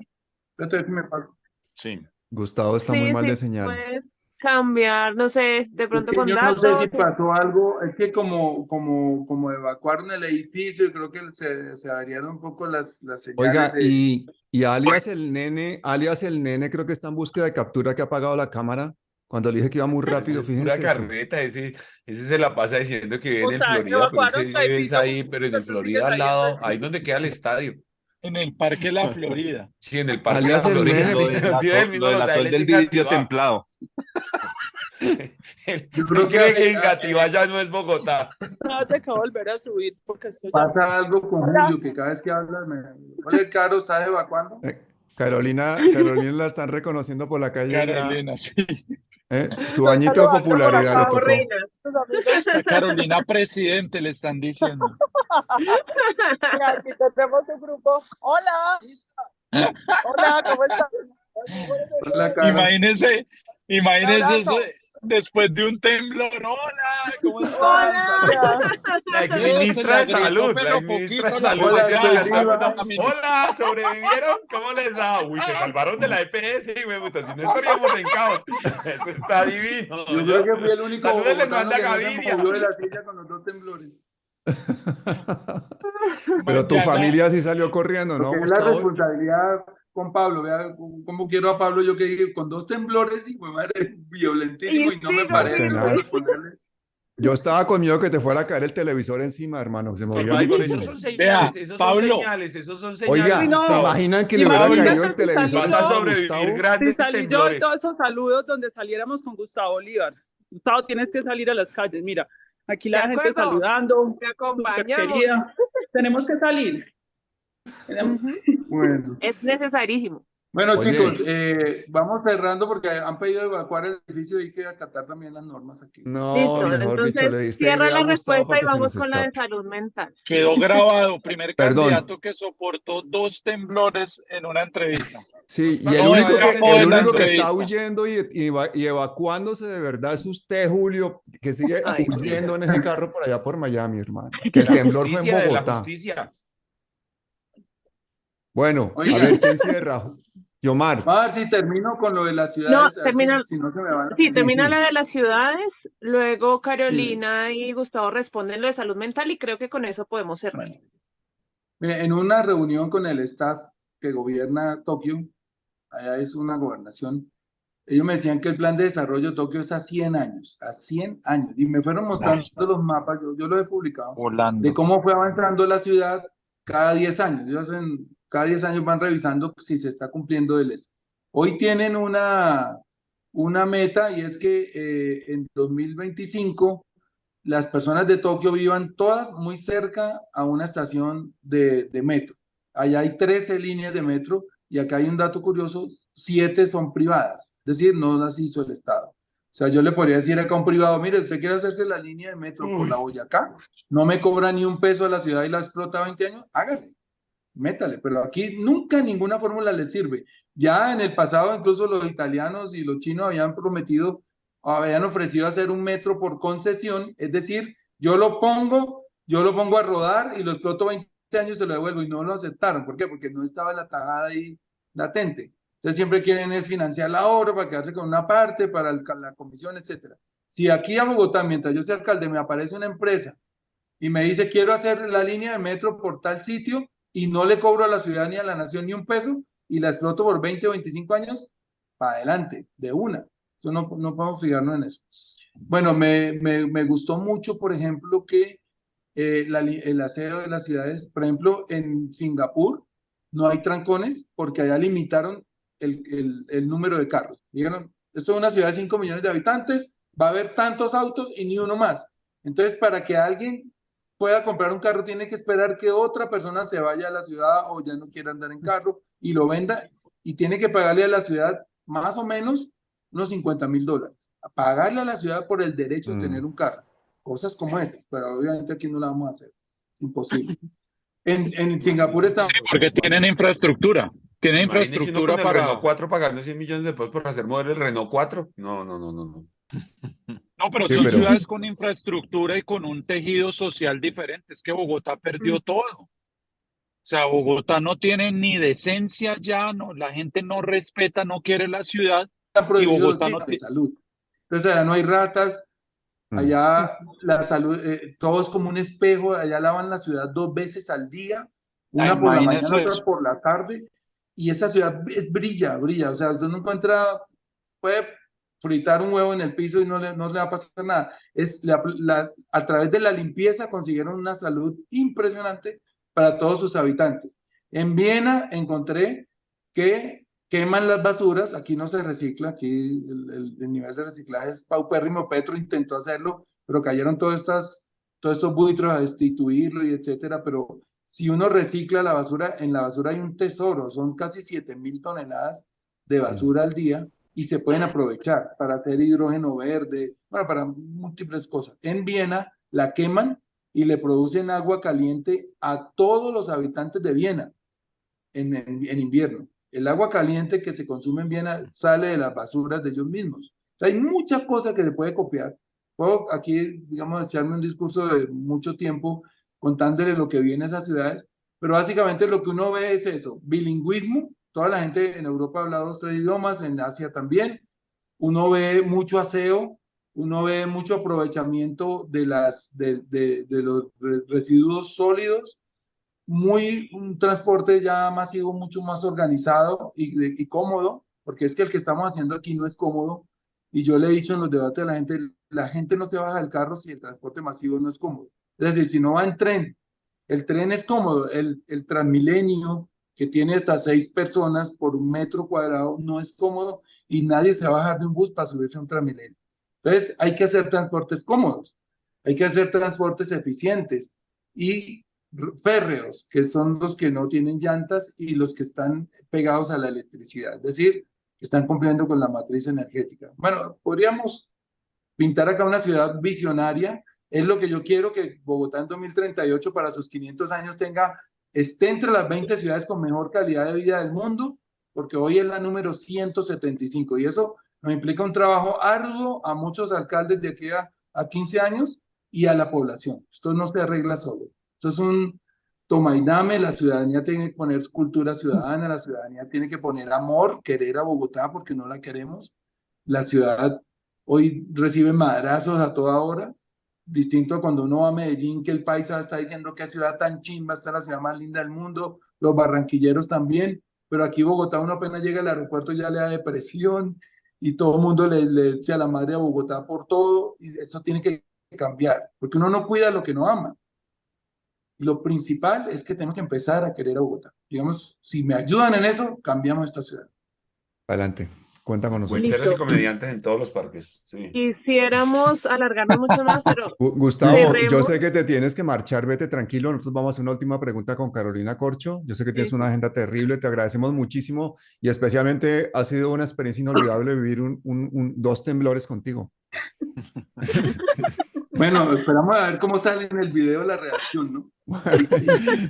Entonces me paso. sí. Gustavo está muy Sí, mal sí, de señal. puedes cambiar, no sé, de Es pronto que con yo no sé si datos. pasó algo, es que como evacuaron el edificio, creo que se variaron un poco las señales Oiga, de... y alias el nene creo que está en búsqueda de captura que ha apagado la cámara. Cuando le dije que iba muy Ese rápido, es pura fíjense eso. carreta, ese se la pasa diciendo que vive o en sea, Florida, pero ese evacuaron tu vive es edificio, ahí, pero en el tú sigues Florida al ahí en tu lado, ahí edificio. donde queda el estadio. En el Parque La Florida. Sí, en el Parque Alias La el Florida, nene, Lo pero sí es el lo mismo, o sea, delató él el es del de vidrio Engativá. templado. Él Yo creo cree que que Engativá ya no es Bogotá. No, te acabo de volver a subir porque esto ya... pasa algo con Hola. Julio, que cada vez que habla me... Oye, Caro, ¿estás evacuando? Carolina la están reconociendo por la calle ya. Carolina, sí. Su añito de saludando por popularidad acá, le tocó. Reina. tus amigos. Esta Carolina presidente le están diciendo. Y aquí tenemos un grupo. Hola. Hola, ¿cómo estás? Hola, Caro. Imagínese Un eso abrazo. después de un temblor. Hola, ¿cómo están? Hola. La Eso, exministra la de Salud, gripo, la pero exministra de poquito, la Salud Hola, le tiene estoy que cantar, viva. puta, hola, ¿sobrevivieron? ¿Cómo les va? Uy, se salvaron de la EPS, güey, puta, si no estaríamos en caos. Eso está divino. Yo creo que fui el único Salúdenle, no bogotano anda que no se Gaviria. movió de la silla con los dos temblores. Pero tu Mañana, familia sí salió corriendo, ¿no, Porque es la Gustavo? responsabilidad con Pablo. Vea cómo quiero a Pablo, yo que dije, con dos temblores y fue madre violentísimo Y y no me sigo No, paré de firme. responderle. Yo estaba con miedo que te fuera a caer el televisor encima, hermano. Se movía Ay, pero muchísimo. esos son Vea, señales, esos son Pablo. señales, esos son señales. Oiga, Uy, no. ¿se imaginan que le hubiera Imagínate caído el si televisor salí Vas a yo, encima a sobrevivir Gustavo? si grandes salí yo en temblores. todos esos saludos donde saliéramos con Gustavo Bolívar. Gustavo, tienes que salir a las calles. Mira, aquí De la gente acuerdo. saludando, Te súper acompañamos. querida. Tenemos que salir. Tenemos- Ujú. Bueno. Es necesarísimo. Bueno, Oye. chicos, vamos cerrando porque han pedido evacuar el edificio y hay que acatar también las normas aquí. No, Listo. mejor dicho, Entonces, le diste cierra idea a la Gustavo respuesta para y que se vamos nos con la de escape. salud mental. Quedó grabado, primer Perdón. candidato que soportó 2 temblores en una entrevista. Sí, y el No único escapó que, de el la único que está entrevista. huyendo y evacuándose de verdad es usted, Julio, que sigue Ay, huyendo en ese carro por allá por Miami, hermano. Que el La temblor fue en justicia de la Bogotá. justicia. Bueno, a Oigan. ver, ¿quién cierra? Yomar. Vamos a ver si termino con lo de las No, ciudades. a ver termina, si no se me van a... sí, termina sí. la de las ciudades, luego Carolina y Gustavo responden lo de salud mental y creo que con eso podemos cerrar. Bueno. Mire, en una reunión con el staff que gobierna Tokio, allá es una gobernación, ellos me decían que el plan de desarrollo de Tokio es a 100 años, a 100 años. Y me fueron mostrando los mapas, yo los he publicado, de Volando. cómo fue avanzando la ciudad cada 10 años. Ellos cada 10 años van revisando si se está cumpliendo el este. Hoy tienen una meta y es que en 2025 las personas de Tokio vivan todas muy cerca a una estación de metro. Allá hay 13 líneas de metro y acá hay un dato curioso, 7 son privadas, es decir, no las hizo el Estado. O sea, yo le podría decir acá a un privado, mire, usted quiere hacerse la línea de metro por la Boyacá, no me cobra ni un peso a la ciudad y la explota 20 años, hágale, métale, pero aquí nunca ninguna fórmula le sirve. Ya en el pasado incluso los italianos y los chinos habían prometido, habían ofrecido hacer un metro por concesión, es decir, yo lo pongo a rodar y lo exploto 20 años y se lo devuelvo, y no lo aceptaron. ¿Por qué? Porque no estaba la tajada ahí latente. Entonces siempre quieren financiar la obra para quedarse con una parte, para la comisión, etcétera. Si aquí a Bogotá, mientras yo sea alcalde, me aparece una empresa y me dice, quiero hacer la línea de metro por tal sitio y no le cobro a la ciudad ni a la nación ni un peso y la exploto por 20 o 25 años, para adelante, de una. Eso no podemos fijarnos en eso. Bueno, me gustó mucho, por ejemplo, que el aseo de las ciudades, por ejemplo, en Singapur no hay trancones porque allá limitaron el número de carros. Dijeron, esto es una ciudad de 5 millones de habitantes, va a haber tantos autos y ni uno más. Entonces, para que alguien pueda comprar un carro, tiene que esperar que otra persona se vaya a la ciudad o ya no quiera andar en carro y lo venda, y tiene que pagarle a la ciudad más o menos unos $50,000. A pagarle a la ciudad por el derecho de tener un carro. Cosas como esta, pero obviamente aquí no la vamos a hacer. Es imposible. En Singapur está... Sí, porque tienen infraestructura. Tienen Imagínese uno infraestructura con el para... Renault 4 pagando 100 millones de pesos por hacer mover el Renault 4. No, no, no, no, no. No, pero Sí, son pero- ciudades con infraestructura y con un tejido social diferente. Es que Bogotá perdió todo. O sea, Bogotá no tiene ni decencia ya, no, la gente no respeta, no quiere la ciudad Están y prohibidos los Bogotá no chismes de tiene... salud. Entonces allá no hay ratas, allá la salud, todo es como un espejo, allá lavan la ciudad 2 veces al día, una por la mañana, Imagínese otra eso. por la tarde, y esa ciudad brilla, o sea, usted no encuentra, puede fritar un huevo en el piso y no le va a pasar nada. A través de la limpieza consiguieron una salud impresionante para todos sus habitantes. En Viena encontré que queman las basuras, aquí no se recicla, aquí el nivel de reciclaje es paupérrimo. Petro intentó hacerlo, pero cayeron todos estos buitres a destituirlo y etcétera, pero si uno recicla la basura, en la basura hay un tesoro, son casi 7,000 toneladas de basura al día y se pueden aprovechar para hacer hidrógeno verde, bueno, para múltiples cosas. En Viena la queman y le producen agua caliente a todos los habitantes de Viena en invierno. El agua caliente que se consume en Viena sale de las basuras de ellos mismos. O sea, hay muchas cosas que se puede copiar. Puedo aquí, digamos, echarme un discurso de mucho tiempo contándole lo que viene a esas ciudades, pero básicamente lo que uno ve es eso, bilingüismo. Toda la gente en Europa habla 2 o 3 idiomas, en Asia también. Uno ve mucho aseo, uno ve mucho aprovechamiento de los residuos sólidos, un transporte ya masivo, mucho más organizado y cómodo, porque es que el que estamos haciendo aquí no es cómodo. Y yo le he dicho en los debates a la gente no se baja del carro si el transporte masivo no es cómodo. Es decir, si no va en tren, el tren es cómodo, el Transmilenio, que tiene hasta 6 personas por 1 metro cuadrado, no es cómodo y nadie se va a bajar de un bus para subirse a un Transmilenio. Entonces, hay que hacer transportes cómodos, hay que hacer transportes eficientes y férreos, que son los que no tienen llantas y los que están pegados a la electricidad, es decir, que están cumpliendo con la matriz energética. Bueno, podríamos pintar acá una ciudad visionaria. Es lo que yo quiero, que Bogotá en 2038 para sus 500 años esté entre las 20 ciudades con mejor calidad de vida del mundo, porque hoy es la número 175 y eso nos implica un trabajo arduo a muchos alcaldes de aquí a 15 años y a la población. Esto no se arregla solo. Esto es un toma y dame. La ciudadanía tiene que poner cultura ciudadana, la ciudadanía tiene que poner amor, querer a Bogotá porque no la queremos. La ciudad hoy recibe madrazos a toda hora, distinto a cuando uno va a Medellín, que el paisa está diciendo que ciudad tan chimba, esta es la ciudad más linda del mundo, los barranquilleros también. pero aquí Bogotá uno apenas llega al aeropuerto ya le da depresión y todo el mundo le echa la madre a Bogotá por todo y eso tiene que cambiar, porque uno no cuida lo que no ama. Y lo principal es que tenemos que empezar a querer a Bogotá. Digamos, si me ayudan en eso, cambiamos esta ciudad. Adelante, cuenta con nosotros. Cuenteros y Listo. comediantes en todos los parques. Sí. Quisiéramos alargarnos mucho más, pero Gustavo, yo cerremos. sé que te tienes que marchar, vete tranquilo. Nosotros vamos a hacer una última pregunta con Carolina Corcho. Yo sé que tienes una agenda terrible, te agradecemos muchísimo y especialmente ha sido una experiencia inolvidable vivir dos temblores contigo. Bueno, esperamos a ver cómo sale en el video la reacción, ¿no?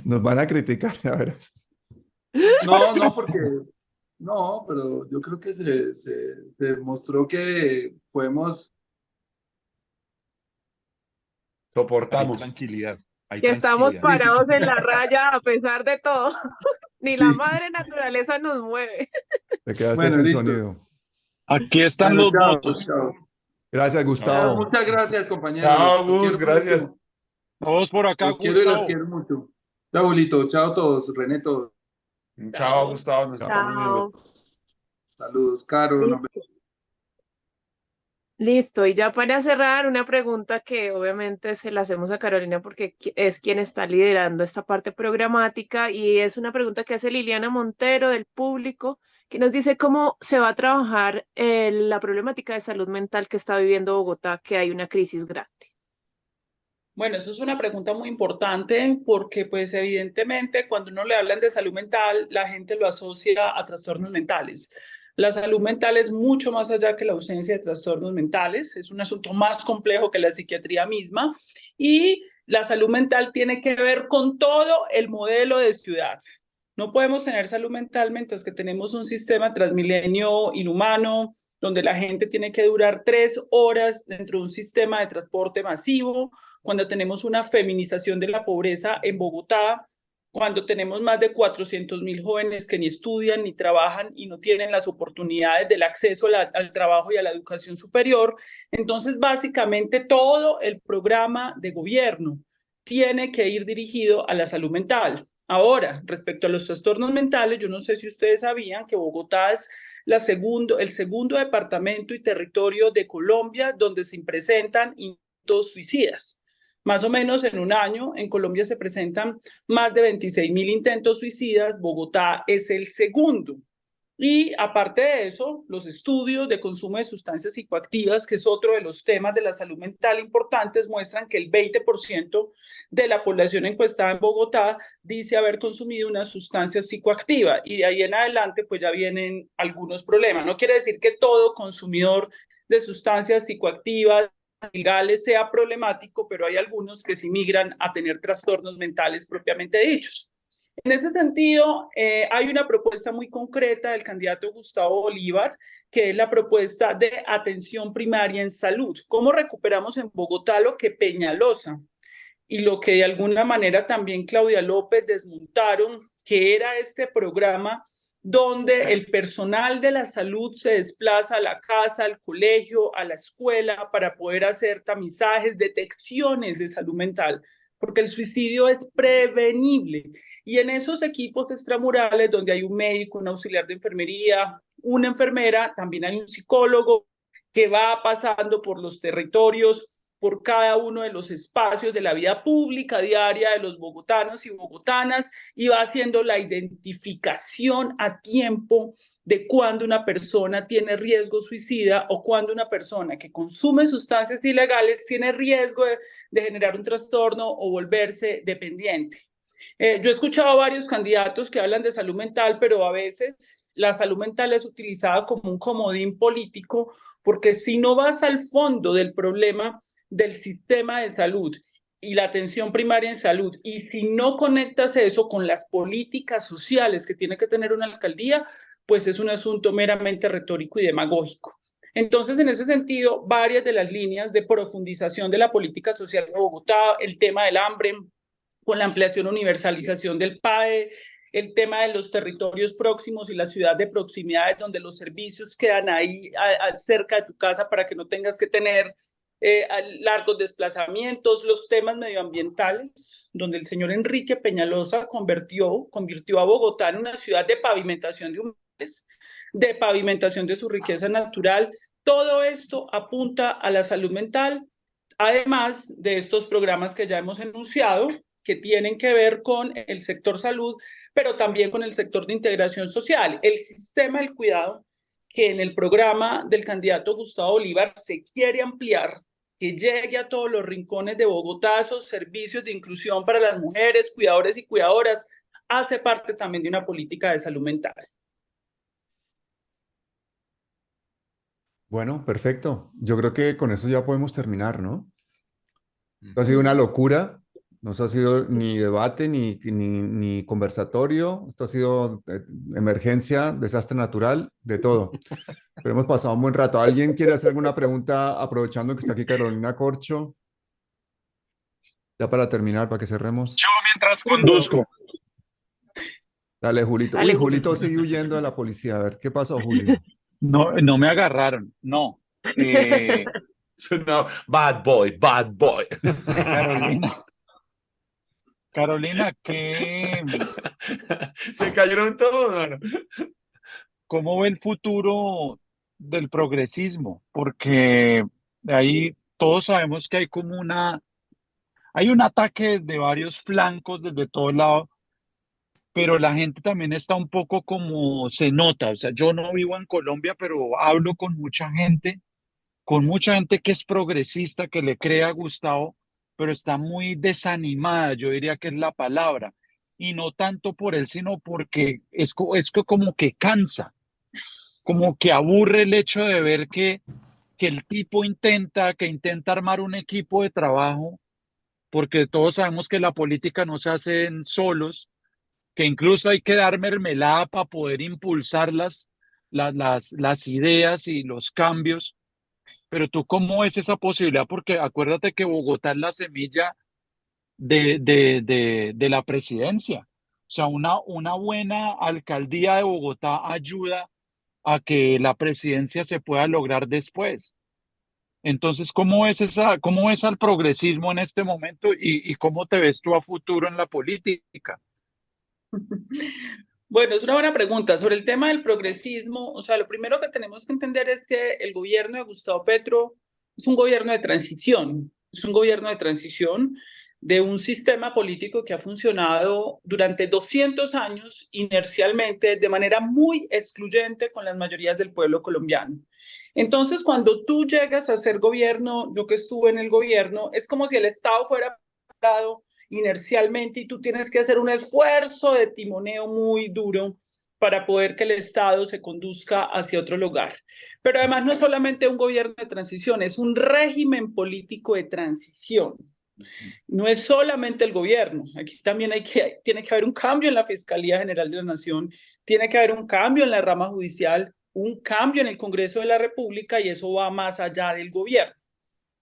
Nos van a criticar, a ver. No, porque no, pero yo creo que se demostró que podemos. Hay Soportamos. tranquilidad. Hay Que estamos tranquilidad. parados en la raya a pesar de todo. Ni la madre naturaleza nos mueve. Te quedaste Bueno, sin listo. sonido. Aquí están Bueno, los chao, votos. chao. Gracias, Gustavo. Muchas gracias, compañeros. Chao, Los quiero Gus, gracias. mucho. Todos por acá, Los quiero y las Gustavo. quiero mucho. Chao, Bolito. Chao a todos. René, todos. Chao, Gustavo, nos estamos viendo. Chao. Saludos, Caro. Nos vemos. Listo, y ya para cerrar, una pregunta que obviamente se la hacemos a Carolina porque es quien está liderando esta parte programática y es una pregunta que hace Liliana Montero del público, que nos dice cómo se va a trabajar la problemática de salud mental que está viviendo Bogotá, que hay una crisis grande. Bueno, eso es una pregunta muy importante porque pues evidentemente cuando uno le hablan de salud mental, la gente lo asocia a trastornos mentales. La salud mental es mucho más allá que la ausencia de trastornos mentales, es un asunto más complejo que la psiquiatría misma y la salud mental tiene que ver con todo el modelo de ciudad. No podemos tener salud mental mientras que tenemos un sistema transmilenio inhumano, donde la gente tiene que durar 3 horas dentro de un sistema de transporte masivo, cuando tenemos una feminización de la pobreza en Bogotá, cuando tenemos más de 400.000 jóvenes que ni estudian ni trabajan y no tienen las oportunidades del acceso al trabajo y a la educación superior. Entonces, básicamente, todo el programa de gobierno tiene que ir dirigido a la salud mental. Ahora, respecto a los trastornos mentales, yo no sé si ustedes sabían que Bogotá es el segundo departamento y territorio de Colombia donde se presentan intentos suicidas. Más o menos en un año en Colombia se presentan más de 26.000 intentos suicidas, Bogotá es el segundo. Y aparte de eso, los estudios de consumo de sustancias psicoactivas, que es otro de los temas de la salud mental importantes, muestran que el 20% de la población encuestada en Bogotá dice haber consumido una sustancia psicoactiva y de ahí en adelante pues ya vienen algunos problemas. No quiere decir que todo consumidor de sustancias psicoactivas legales sea problemático, pero hay algunos que sí migran a tener trastornos mentales propiamente dichos. En ese sentido, hay una propuesta muy concreta del candidato Gustavo Bolívar, que es la propuesta de atención primaria en salud. ¿Cómo recuperamos en Bogotá lo que Peñalosa y lo que de alguna manera también Claudia López desmontaron, que era este programa donde el personal de la salud se desplaza a la casa, al colegio, a la escuela para poder hacer tamizajes, detecciones de salud mental, porque el suicidio es prevenible. Y en esos equipos extramurales donde hay un médico, un auxiliar de enfermería, una enfermera, también hay un psicólogo que va pasando por los territorios, por cada uno de los espacios de la vida pública diaria de los bogotanos y bogotanas y va haciendo la identificación a tiempo de cuando una persona tiene riesgo suicida o cuando una persona que consume sustancias ilegales tiene riesgo de generar un trastorno o volverse dependiente. Yo he escuchado a varios candidatos que hablan de salud mental, pero a veces la salud mental es utilizada como un comodín político porque si no vas al fondo del problema del sistema de salud y la atención primaria en salud, y si no conectas eso con las políticas sociales que tiene que tener una alcaldía, pues es un asunto meramente retórico y demagógico. Entonces, en ese sentido, varias de las líneas de profundización de la política social de Bogotá, el tema del hambre, con la ampliación universalización del PAE, el tema de los territorios próximos y la ciudad de proximidades donde los servicios quedan ahí cerca de tu casa para que no tengas que tener largos desplazamientos, los temas medioambientales, donde el señor Enrique Peñalosa convirtió a Bogotá en una ciudad de pavimentación de humedales, de pavimentación de su riqueza natural. Todo esto apunta a la salud mental, además de estos programas que ya hemos enunciado, que tienen que ver con el sector salud, pero también con el sector de integración social. El sistema del cuidado, que en el programa del candidato Gustavo Bolívar se quiere ampliar, que llegue a todos los rincones de Bogotá, esos servicios de inclusión para las mujeres, cuidadores y cuidadoras, hace parte también de una política de salud mental. Bueno, perfecto. Yo creo que con eso ya podemos terminar, ¿no? Esto ha sido una locura. No ha sido ni debate ni conversatorio. Esto ha sido emergencia, desastre natural, de todo. Pero hemos pasado un buen rato. ¿Alguien quiere hacer alguna pregunta aprovechando que está aquí Carolina Corcho? Ya para terminar, para que cerremos. Yo mientras conduzco. Dale, Julito. Dale, Uy, Julio. Julito sigue huyendo de la policía. A ver, ¿qué pasó, Julio? No, no me agarraron, no. No, bad boy, bad boy. Carolina, Se cayeron todos, mano. ¿cómo ve el futuro del progresismo? Porque ahí todos sabemos que hay un ataque desde varios flancos, desde todos lados, pero la gente también está un poco como se nota. O sea, yo no vivo en Colombia, pero hablo con mucha gente que es progresista, que le cree a Gustavo, pero está muy desanimada, yo diría que es la palabra. Y no tanto por él, sino porque como que cansa, como que aburre el hecho de ver que el tipo que intenta armar un equipo de trabajo, porque todos sabemos que la política no se hace en solos, que incluso hay que dar mermelada para poder impulsar las ideas y los cambios. Pero tú, ¿cómo ves esa posibilidad? Porque acuérdate que Bogotá es la semilla de la presidencia. O sea, una buena alcaldía de Bogotá ayuda a que la presidencia se pueda lograr después. Entonces, cómo ves al progresismo en este momento y cómo te ves tú a futuro en la política? Bueno, es una buena pregunta. Sobre el tema del progresismo, o sea, lo primero que tenemos que entender es que el gobierno de Gustavo Petro es un gobierno de transición, de un sistema político que ha funcionado durante 200 años inercialmente, de manera muy excluyente con las mayorías del pueblo colombiano. Entonces, cuando tú llegas a ser gobierno, yo que estuve en el gobierno, es como si el Estado fuera parado inercialmente y tú tienes que hacer un esfuerzo de timoneo muy duro para poder que el Estado se conduzca hacia otro lugar. Pero además no es solamente un gobierno de transición, es un régimen político de transición. No es solamente el gobierno, aquí también tiene que haber un cambio en la Fiscalía General de la Nación, tiene que haber un cambio en la rama judicial, un cambio en el Congreso de la República y eso va más allá del gobierno.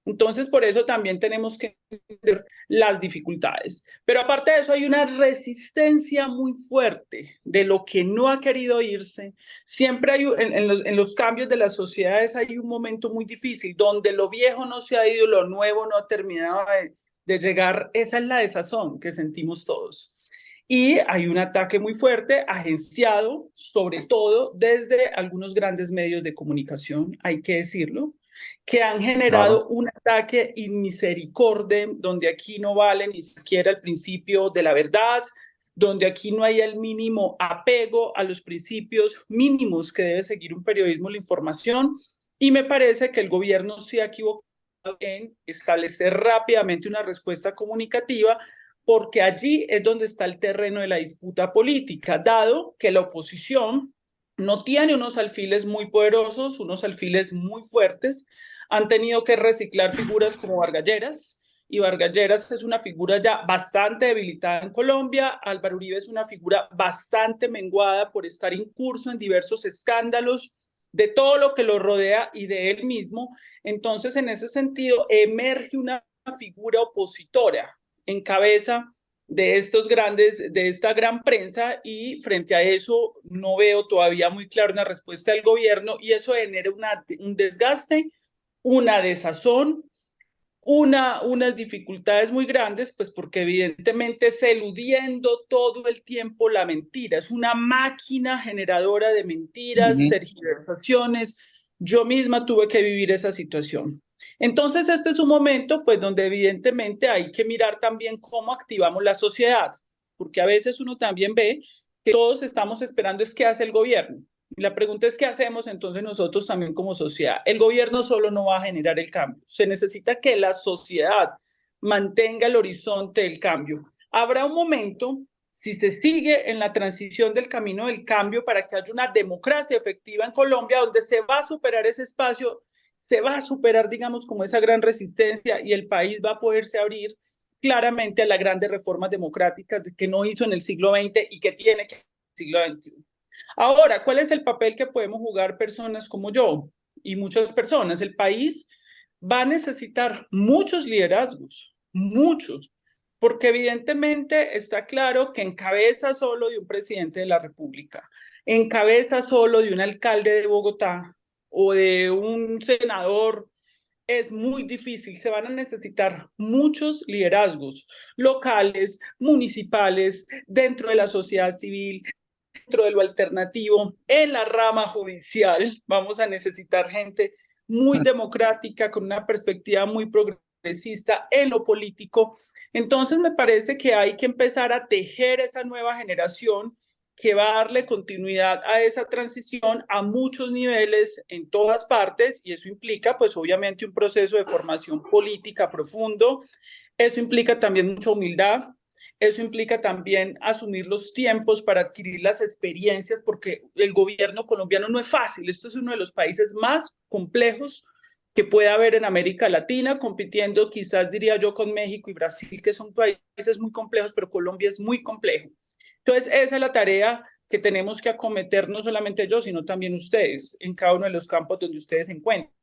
Entonces, por eso también tenemos que entender las dificultades. Pero aparte de eso, hay una resistencia muy fuerte de lo que no ha querido irse. Siempre hay, en los cambios de las sociedades hay un momento muy difícil, donde lo viejo no se ha ido, lo nuevo no ha terminado de llegar. Esa es la desazón que sentimos todos. Y hay un ataque muy fuerte, agenciado, sobre todo desde algunos grandes medios de comunicación, hay que decirlo, que han generado un ataque inmisericordia, donde aquí no vale ni siquiera el principio de la verdad, donde aquí no hay el mínimo apego a los principios mínimos que debe seguir un periodismo de la información, y me parece que el gobierno se ha equivocado en establecer rápidamente una respuesta comunicativa, porque allí es donde está el terreno de la disputa política, dado que la oposición no tiene unos alfiles muy poderosos, unos alfiles muy fuertes, han tenido que reciclar figuras como Vargas Lleras, y Vargas Lleras es una figura ya bastante debilitada en Colombia, Álvaro Uribe es una figura bastante menguada por estar incurso en diversos escándalos de todo lo que lo rodea y de él mismo. Entonces, en ese sentido, emerge una figura opositora en cabeza de esta gran prensa, y frente a eso no veo todavía muy clara una respuesta del gobierno, y eso genera un desgaste, una desazón, unas dificultades muy grandes, pues porque evidentemente es eludiendo todo el tiempo la mentira, es una máquina generadora de mentiras, tergiversaciones. Yo misma tuve que vivir esa situación. Entonces, este es un momento, pues, donde evidentemente hay que mirar también cómo activamos la sociedad, porque a veces uno también ve que todos estamos esperando es qué hace el gobierno. Y la pregunta es, ¿qué hacemos entonces nosotros también como sociedad? El gobierno solo no va a generar el cambio. Se necesita que la sociedad mantenga el horizonte del cambio. Habrá un momento, si se sigue en la transición del camino del cambio para que haya una democracia efectiva en Colombia, donde se va a superar ese espacio, se va a superar, digamos, como esa gran resistencia y el país va a poderse abrir claramente a las grandes reformas democráticas que no hizo en el siglo XX y que tiene que en el siglo XXI. Ahora, ¿cuál es el papel que podemos jugar personas como yo y muchas personas? El país va a necesitar muchos liderazgos, muchos, porque evidentemente está claro que en cabeza solo de un presidente de la República, en cabeza solo de un alcalde de Bogotá o de un senador, es muy difícil. Se van a necesitar muchos liderazgos locales, municipales, dentro de la sociedad civil, dentro de lo alternativo, en la rama judicial. Vamos a necesitar gente muy democrática, con una perspectiva muy progresista en lo político. Entonces me parece que hay que empezar a tejer esa nueva generación que va a darle continuidad a esa transición a muchos niveles en todas partes, y eso implica pues obviamente un proceso de formación política profundo. Eso implica también mucha humildad. Eso implica también asumir los tiempos para adquirir las experiencias, porque el gobierno colombiano no es fácil. Esto es uno de los países más complejos que puede haber en América Latina, compitiendo quizás diría yo con México y Brasil, que son países muy complejos, pero Colombia es muy complejo. Entonces, esa es la tarea que tenemos que acometer, no solamente yo, sino también ustedes, en cada uno de los campos donde ustedes se encuentren.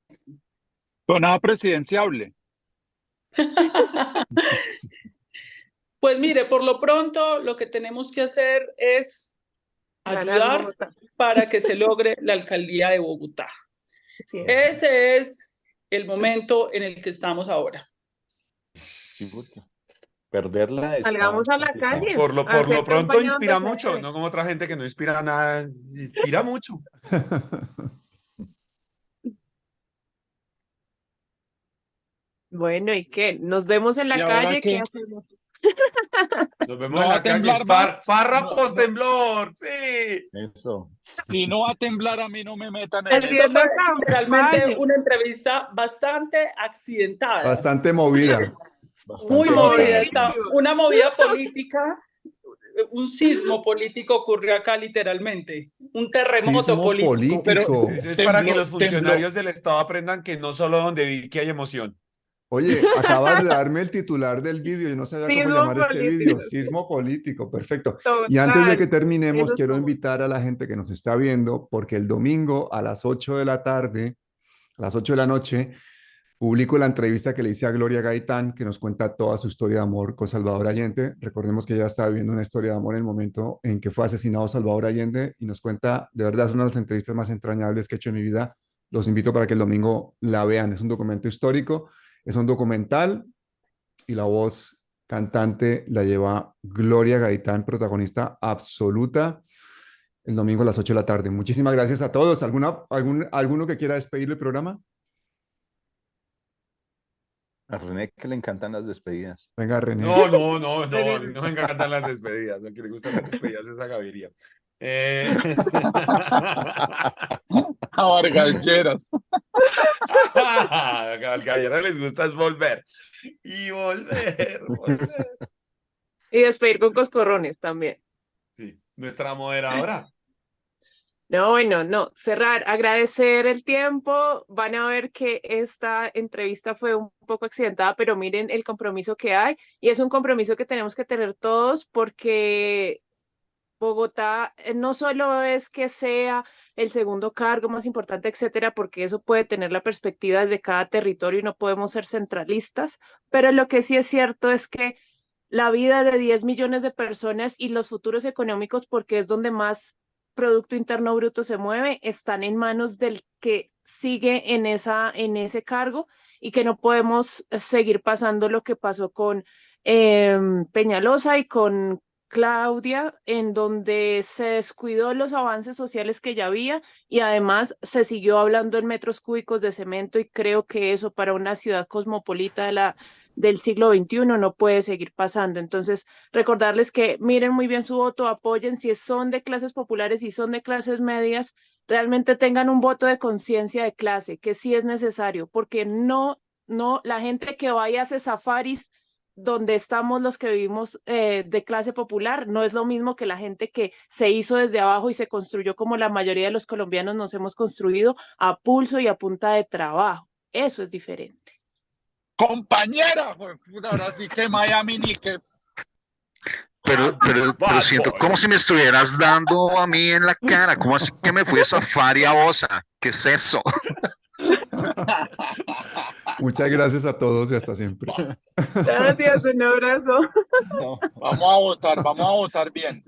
Sonaba presidenciable. Pues mire, por lo pronto lo que tenemos que hacer es ayudar para que se logre la alcaldía de Bogotá. Sí. Ese es el momento en el que estamos ahora. Sí, porque perderla está Salgamos a la complicado. calle. Por lo hacer pronto campaña inspira donde mucho, sea. no como otra gente que no inspira nada, inspira mucho. Bueno, ¿y qué? ¿Nos vemos en ¿Y la ahora calle? ¿Qué qué? hacemos? Nos vemos ¿No en va la a temblar calle. más? Farra No, post temblor, sí. Eso. si no va a temblar, a mí no me metan en Esto eso. Haciendo fue realmente campaña. una entrevista bastante accidentada, Bastante movida. muy Bastante movida, agitada. una movida política, un sismo político ocurrió acá literalmente, un terremoto Sismo político. Pero político. Eso es para que los tembló. funcionarios del Estado aprendan que no solo donde vi que hay emoción. Oye, acabas de darme el titular del vídeo y no sabía cómo Sismo llamar este vídeo. político. Sismo político, perfecto. Y antes de Total. que terminemos, Eso es quiero como- invitar a la gente que nos está viendo, porque el domingo a las 8 de la tarde, a las 8 de la noche, publico la entrevista que le hice a Gloria Gaitán, que nos cuenta toda su historia de amor con Salvador Allende. Recordemos que ella estaba viviendo una historia de amor en el momento en que fue asesinado Salvador Allende y nos cuenta, de verdad, es una de las entrevistas más entrañables que he hecho en mi vida. Los invito para que el domingo la vean. Es un documento histórico, es un documental y la voz cantante la lleva Gloria Gaitán, protagonista absoluta, el domingo a las 8 de la tarde. Muchísimas gracias a todos. ¿Alguno que quiera despedir el programa? A René que le encantan las despedidas. Venga, René. No, a mí no me encantan las despedidas, lo que le gustan las despedidas es a Gaviria. A Vargalleras. A Gaviria les gusta es volver. Y volver. Y despedir con coscorrones también. Sí, nuestra moderadora. No, bueno, no, cerrar, agradecer el tiempo. Van a ver que esta entrevista fue un poco accidentada, pero miren el compromiso que hay y es un compromiso que tenemos que tener todos porque Bogotá no solo es que sea el segundo cargo más importante, etcétera, porque eso puede tener la perspectiva desde cada territorio y no podemos ser centralistas, pero lo que sí es cierto es que la vida de 10 millones de personas y los futuros económicos, porque es donde más Producto Interno Bruto se mueve, están en manos del que sigue en ese cargo y que no podemos seguir pasando lo que pasó con Peñalosa y con Claudia, en donde se descuidó los avances sociales que ya había y además se siguió hablando en metros cúbicos de cemento, y creo que eso para una ciudad cosmopolita del siglo XXI no puede seguir pasando. Entonces, recordarles que miren muy bien su voto, apoyen si son de clases populares, si son de clases medias, realmente tengan un voto de conciencia de clase, que sí es necesario, porque no, la gente que vaya a hacer safaris donde estamos los que vivimos de clase popular, no es lo mismo que la gente que se hizo desde abajo y se construyó como la mayoría de los colombianos nos hemos construido, a pulso y a punta de trabajo. Eso es diferente. Compañera, ahora sí que Miami ni que... Pero siento como si me estuvieras dando a mí en la cara. ¿Cómo así que me fui a safari a Osa? ¿Qué es eso? Muchas gracias a todos y hasta siempre. Gracias, un abrazo. Vamos a votar bien.